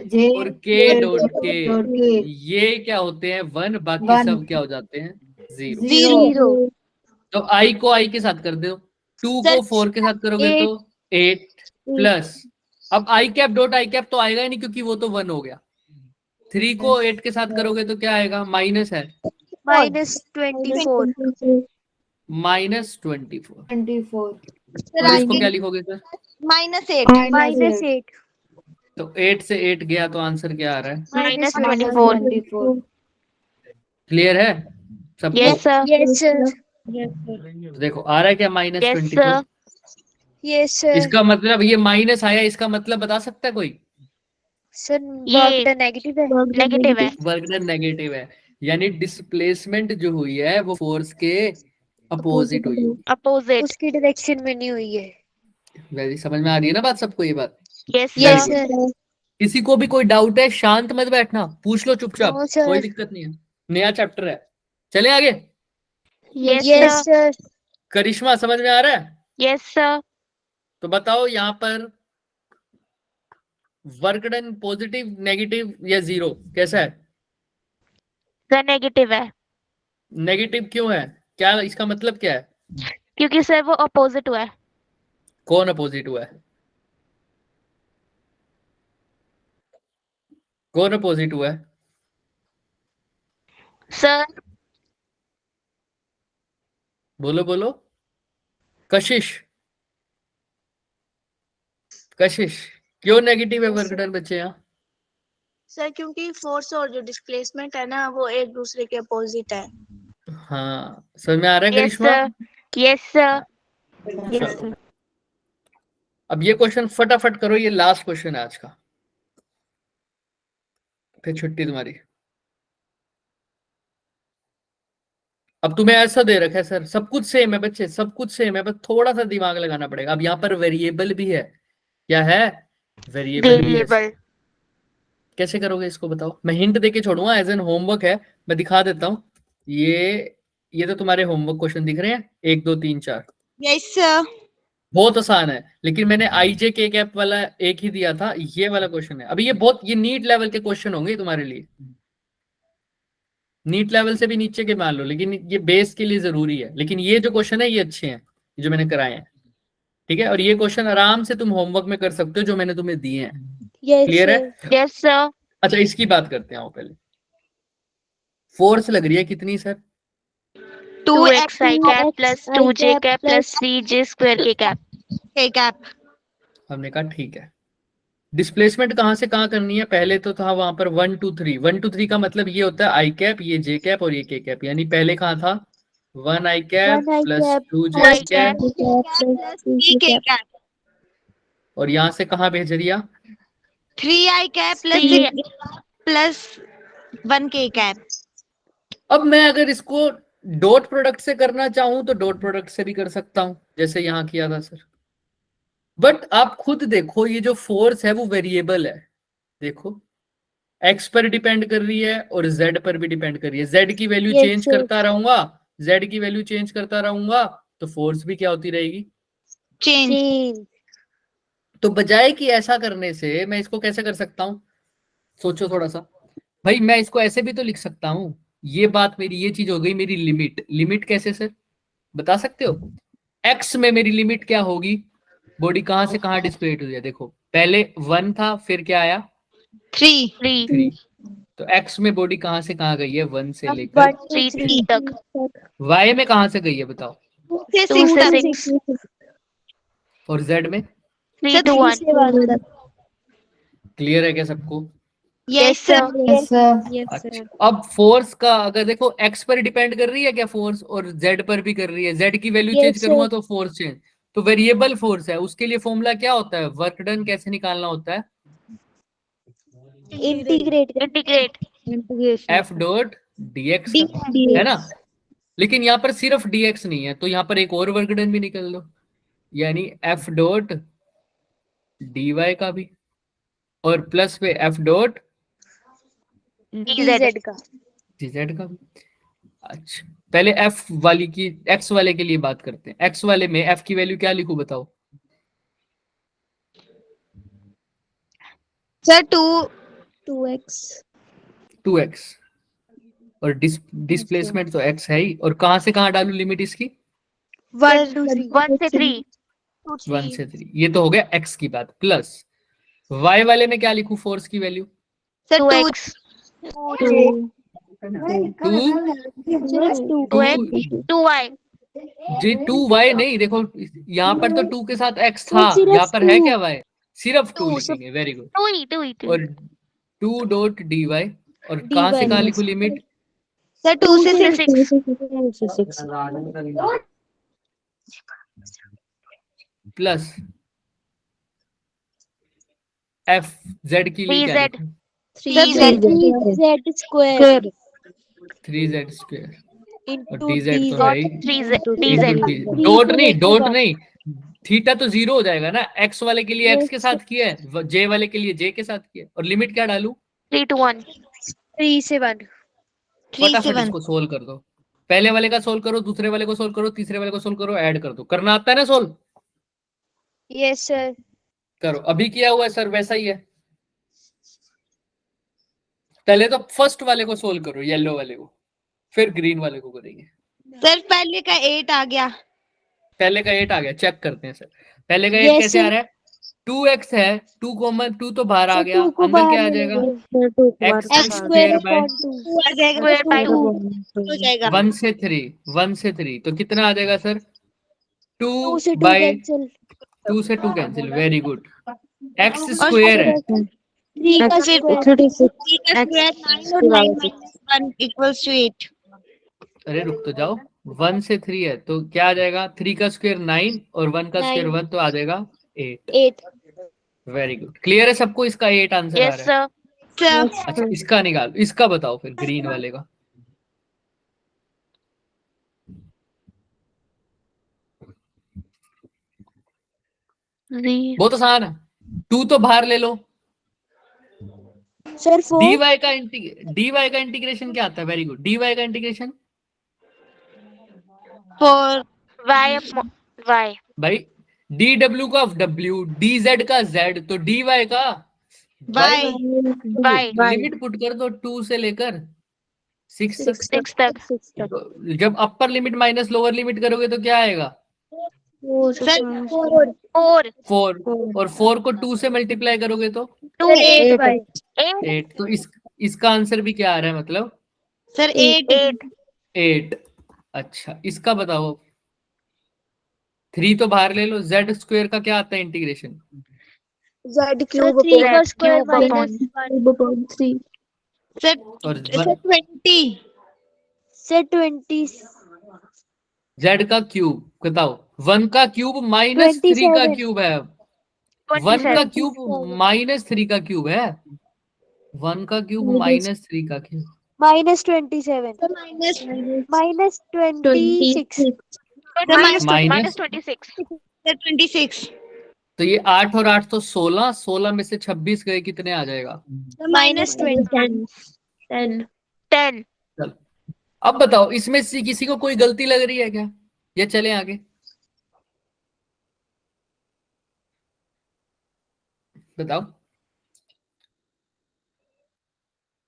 जे और के डॉट के, डॉट के ये क्या होते हैं 1, बाकी 1 सब क्या हो जाते हैं 0। 0 तो आई को आई के साथ कर दो, 2 को 4 के साथ करोगे तो 8 प्लस, अब आई कैप डॉट आई कैप तो आएगा ही नहीं क्योंकि वो तो 1 हो गया। 3 को 8 के साथ करोगे तो क्या आएगा, माइनस है, -24 माइनस 24। 24 और इसको क्या लिखोगे सर, -8 तो 8 से 8 गया तो आंसर क्या आ रहा है, -24 क्लियर है सबको। यस सर, यस सर, देखो आ रहा है क्या minus yes 24। Sir, yes sir. इसका मतलब ये माइनस आया, इसका मतलब बता सकता है कोई, सर ये वर्क डन नेगेटिव है। नेगेटिव है। वर्क डन नेगेटिव है, यानी डिस्प्लेसमेंट जो हुई है वो फोर्स के अपोजिट हुई होगी। अपोजिट। उसकी डायरेक्शन में नहीं हुई है। वैसे समझ में आ रही है ना बात सबको ये बात। Yes yes sir, sir. किसी को भी कोई डाउट है शांत मत बैठना, पूछ लो चुपचाप, नो सर। कोई दिक्कत नहीं है, नया चैप्टर है। चले आगे, यस यस सर, सर। करिश्मा समझ में आ रहा है। Yes sir. तो बताओ यहाँ पर वर्क डन पॉजिटिव नेगेटिव या 0 कैसा है, सर नेगेटिव है, नेगेटिव क्यों है, क्या इसका मतलब क्या है, क्योंकि सर वो अपोजिट हुआ है। कौन अपोजिट हुआ है, कौन अपोजिट हुआ है, सर बोलो बोलो, कशिश कशिश, क्यों नेगेटिव है वर्क डन बच्चे यहाँ। सर क्योंकि फोर्स और जो डिस्प्लेसमेंट है ना वो एक दूसरे के अपोजिट है। हाँ समझ में आ रहा है यस करिश्मा। सर, यस सर, यस चलो सर। अब ये क्वेश्चन फटाफट करो, ये लास्ट क्वेश्चन है आज का, फिर छुट्टी तुम्हारी। अब तुम्हें ऐसा दे रखा है सर, सब कुछ सेम है बच्चे, सब कुछ सेम है, बस थोड़ा सा दिमाग लगाना पड़ेगा। अब यहाँ पर वेरिएबल भी है, क्या है, वेरिएबल भी है। वेरिएबल। कैसे करोगे इसको बताओ, मैं हिंट देके छोड़ूंगा, एज एन होमवर्क है, मैं दिखा देता हूँ। ये तो तुम्हारे होमवर्क क्वेश्चन दिख रहे हैं 1 2 3 4, यस सर। बहुत आसान है, लेकिन मैंने आईजे के कैप वाला एक ही दिया था, ये वाला क्वेश्चन है। अभी ये नीट लेवल के क्वेश्चन होंगे तुम्हारे लिए, नीट लेवल से भी नीचे के मान लो, लेकिन ये बेस के लिए जरूरी है। लेकिन ये जो क्वेश्चन है ये अच्छे हैं जो मैंने कराए हैं, ठीक है। और ये क्वेश्चन आराम से तुम होमवर्क में कर सकते हो जो मैंने तुम्हें दिए हैं, क्लियर है। Yes sir. अच्छा इसकी बात करते हैं पहले, फोर्स लग रही है कितनी sir, 2x i cap plus 2j cap plus 3j square के कैप। के कैप। हमने कहा ठीक है। डिस्प्लेसमेंट कहां से कहां करनी है, पहले तो था वहां पर 1 2 3, 1 2 3 का मतलब ये होता है आई कैप, ये जे कैप और ये के कैप, यानी पहले कहां था 1 आई कैप प्लस 2 जे कैप, के कैप। और यहां से कहां भेज दिया 3i कैप प्लस 1 के कैप। अब मैं अगर इसको डॉट प्रोडक्ट से करना चाहूं तो डॉट प्रोडक्ट से भी कर सकता हूं जैसे यहां किया था सर, बट आप खुद देखो ये जो फोर्स है वो वेरिएबल है, देखो एक्स पर डिपेंड कर रही है और जेड पर भी डिपेंड कर रही है। जेड की वैल्यू Yes, चेंज sir. करता रहूंगा, जेड की वैल्यू चेंज करता रहूंगा तो फोर्स भी क्या होती रहेगी, चेंज। तो बजाय कि ऐसा करने से मैं इसको कैसे कर सकता हूं, सोचो थोड़ा सा भाई, मैं इसको ऐसे भी तो लिख सकता हूं। ये बात मेरी, ये चीज हो गई मेरी लिमिट, लिमिट कैसे सर बता सकते हो, एक्स में मेरी लिमिट क्या होगी, बॉडी कहां से कहां डिस्प्लेड हुई है, देखो पहले 1 था फिर क्या आया 3 3, तो एक्स में बॉडी कहां से कहां गई है 1 से लेकर 3 तक। वाई में कहां से गई है बताओ, 2 से 2 से 6 6, और जेड में 3 to 1। क्लियर है क्या सबको। Yes sir yes sir. Yes अच्छा, सर अब फोर्स का अगर देखो x पर डिपेंड कर रही है क्या फोर्स, और z पर भी कर रही है। z की वैल्यू Yes, चेंज sir. करूंगा तो फोर्स चेंज, तो वेरिएबल फोर्स है, उसके लिए फॉर्मूला क्या होता है, वर्क डन कैसे निकालना होता है, integrate integrate integration F dot dx का, है ना। लेकिन यहाँ पर सिर्फ dx नहीं है, तो यहाँ पर एक और वर्क डन भी निकल दो, यानी एफ डॉट dy का भी, और प्लस पे एफ डॉट dz का dz का भी। अच्छा, पहले f वाली की, x वाले के लिए बात करते हैं। x वाले में f की वैल्यू क्या लिखूं बताओ। सर 2x 2x, और डिस्प्लेसमेंट तो x है ही, और कहां से कहां डालू लिमिट इसकी, 1 to 3 1 से 3 1 से 3, ये तो हो गया x की बात। प्लस y वाले में क्या लिखूं फोर्स की value, sir 2x 2 2x 2y जी 2y नहीं, देखो यहाँ पर तो 2 के साथ x था, यहाँ पर है क्या y, सिर्फ 2 लिखेंगे, वेरी गुड। 2 और 2 डॉट dy, और कहां से कहां लिखूं लिमिट, सर 2 से 6 प्लस f z के लिए क्या 3z लिखूं, 3z स्क्वायर 3z स्क्वायर, और इनटू dz तो है ही, 3z इंटू dz डॉट नहीं, डॉट नहीं, थीटा तो जीरो हो जाएगा ना, x वाले के लिए x के साथ किया है, j वाले के लिए j के साथ किया है, और लिमिट क्या डालू, 3 to 1 3 से 1 फटाफट इसको सोल्व कर दो, पहले वाले का सोल्व करो, दूसरे वाले को सोल्व करो, तीसरे वाले को सोल्व करो, ऐड कर दो, करना आता है ना सोल्व, यस सर करो। अभी किया हुआ है सर वैसा ही है, पहले तो फर्स्ट वाले को सोल्व करो, येलो वाले को, फिर ग्रीन वाले को करेंगे। सर पहले का 8 आ गया पहले का 8 आ गया, चेक करते हैं सर, पहले का 8 Yes, कैसे आ sir. रहा है, 2x है, 2 कॉमन 2 तो बाहर आ गया, अंदर क्या आ जाएगा, x x स्क्वायर square बाय upon 2 आ जाएगा Square by 2 हो जाएगा 1 से 3, 1 से 3 तो कितना आ जाएगा सर, 2 2 से 2 बाय कैंसिल 2 से 2 cancel, very good. x square है, 3 का स्क्वायर 9 और 9 minus 1 equals to 8 अरे रुक तो जाओ, 1 से 3 है तो क्या आ जाएगा, 3 का स्क्वायर 9 और 1 का स्क्वायर 1 तो आ जाएगा 8, 8 वेरी गुड। क्लियर है सबको, इसका 8 आंसर आ yes रहा है। sir अच्छा इसका निकाल, इसका बताओ फिर ग्रीन वाले का, बहुत आसान है, 2 तो बाहर ले लो, सर 4 dy का इंटीग्रेशन क्या आता है, वेरी गुड, dy का इंटीग्रेशन 4 y y भाई dw का w, dz का z, तो dy का y y लिमिट पुट कर दो 2 से लेकर 6 तक। 6 तक तो जब upper limit minus lower limit करोगे तो क्या आएगा, सर 4 4, और 4 को 2 से मल्टीप्लाई करोगे तो 2 8 8, तो इसका आंसर भी क्या आ रहा है, मतलब सर 8 8। अच्छा इसका बताओ, 3 तो बाहर ले लो, z स्क्वायर का क्या आता है इंटीग्रेशन, z cube cube का upon square cube minus upon 1 3 sir और सर 20 सर 20 z का क्यूब बताओ, 1 का क्यूब माइनस 3 का 27 क्यूब है, 1 का क्यूब माइनस 3 का क्यूब है, 1 का क्यूब माइनस 3 का cube, minus 27 minus 26 minus, 26 sir 26 तो ये 8 और 8 तो 16, 16 में से 26 गए, कितने आ जाएगा, minus 10 10 चलो अब बताओ इसमें से किसी को कोई गलती लग रही है क्या, या चले आगे, बताओ,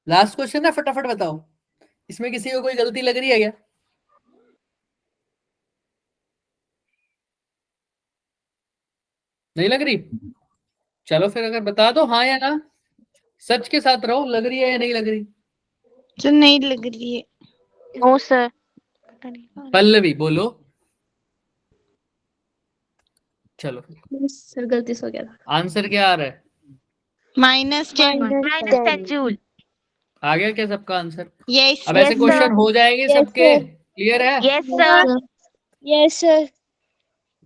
लास्ट क्वेश्चन है, फटाफट बताओ, इसमें किसी को कोई गलती लग रही है क्या, नहीं लग रही, चलो फिर अगर बता दो हाँ या ना, सच के साथ रहो, लग रही है या नहीं लग रही, सर नहीं लग रही है नो सर पल्लवी बोलो, चलो सर गलती से हो गया था आंसर क्या आ रहा है, -10. -10 जूल। आ गया क्या सबका आंसर? Yes. अब ऐसे Yes, क्वेश्चन sir. हो जाएंगे सबके, क्लियर है? Yes sir. Yes, sir.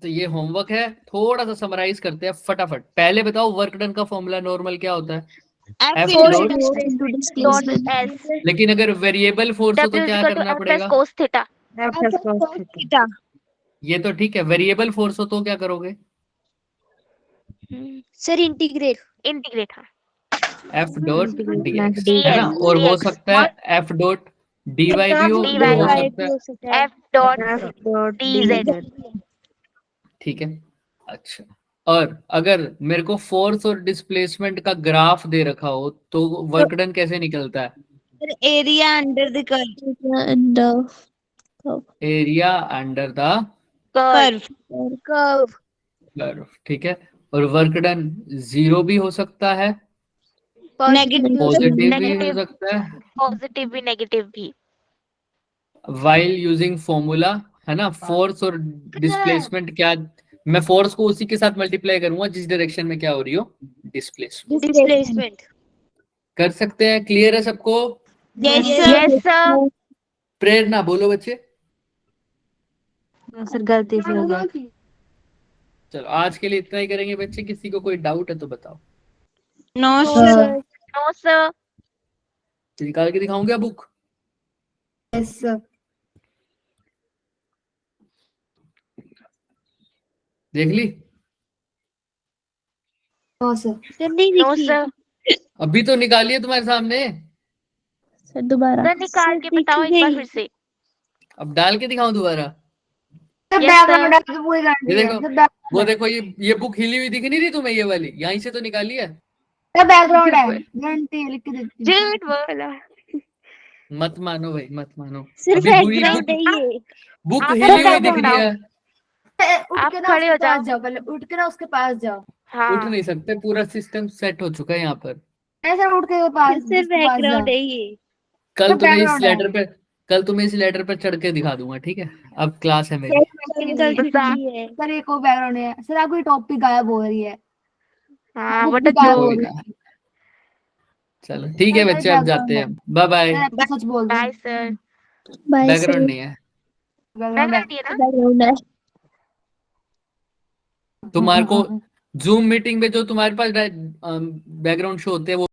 तो ये होमवर्क है, थोड़ा सा समराइज करते हैं फटाफट। पहले बताओ वर्क डन का फॉर्मूला नॉर्मल क्या होता है? F dot. डॉट एस लेकिन अगर वेरिएबल फोर्स हो तो डब्ल्यू क्या इक्वल टू करना एफ प्लस पड़ेगा? Cos theta. Theta. ये तो ठीक है, वेरिएबल फोर्स हो तो क्या करोगे? Sir, integrate. इंटीग्रेट। हाँ F डॉट dx, dx, है ना? और हो dx, सकता है F डॉट dy भी हो, dy और हो भी सकता है, एफ डॉट dz। ठीक है। अच्छा, और अगर मेरे को फोर्स और डिस्प्लेसमेंट का ग्राफ दे रखा हो तो वर्क डन कैसे निकलता है? Sir, area under the curve. Area under the Curve. Curve, ठीक है। और वर्क डन 0 भी हो सकता है, Negative. पॉजिटिव भी हो नेगेटिव, सकता है, पॉजिटिव भी नेगेटिव भी। वाइल यूजिंग फॉर्मूला, है ना? फोर्स और डिस्प्लेसमेंट क्या, मैं फोर्स को उसी के साथ मल्टीप्लाई करूंगा जिस डायरेक्शन में क्या हो रही हो, डिस्प्लेसमेंट। Displacement. कर सकते हैं, क्लियर है सबको? Yes, sir. Yes sir. Prerna बोलो बच्चे। सर गलती से हो गया। चलो आज के लिए इतना ही करेंगे बच्चे, किसी को कोई डाउट है तो बताओ। No, sir. sir. No sir. निकाल के दिखाऊंगा बुक। Yes sir. देख ली? No sir. No sir. अभी तो निकालिए तुम्हारे सामने, सर दोबारा। सर निकाल के बताओ एक बार फिर से। अब डाल के दिखाऊं दोबारा? Yes, background sir. है तो पूरी गारंटी ये है। देखो, सर background वो है। देखो, ये बुक हिली हुई दिख नहीं रही तुम्हें? ये वाली यहीं से तो निकाली है। सर बैकग्राउंड है, गारंटी है, लिख के देती हूँ। झूठ बोला। मत मानो भाई, मत मानो। सिर्फ अभी पूरी बैकग्राउंड है ये। बुक आप हिली हुई दिख background रही है। उठ आप के ना खड़े उसके हो जाओ। पास जाओ, पहले उठ के ना उसके पास जाओ। उठ हाँ नहीं सकते, पूरा सिस्टम सेट हो चुका है यहाँ पर। नहीं सर, उठ के पास, सिर्फ उसके पास जाओ। बैकग्राउंड है ये। कल सब तुम्हें इस background है। लेटर पे, कल तुम्हें इस लेटर पे चढ़ के दिखा दूंगा, ठीक है? अब क्लास है मेरी। मैकेनिकल खिड़की है। सर एक और बैकग्राउंड है। सर आपकी टॉपिक गायब हो रही है। हाँ बुक बट भी गायब हो कोई रही ना, है। चलो ठीक है सर बच्चे, अब background जाते है। हैं, बाय बाय। सर आपको सच बोल दूं। Bye sir. बाय बैकग्राउंड नहीं है बैकग्राउंड है। बैकग्राउंड है ना। बैकग्राउंड है। तुम्हारे को। जूम मीटिंग में जो तुम्हारे पास बैकग्राउंड शो होते हैं वो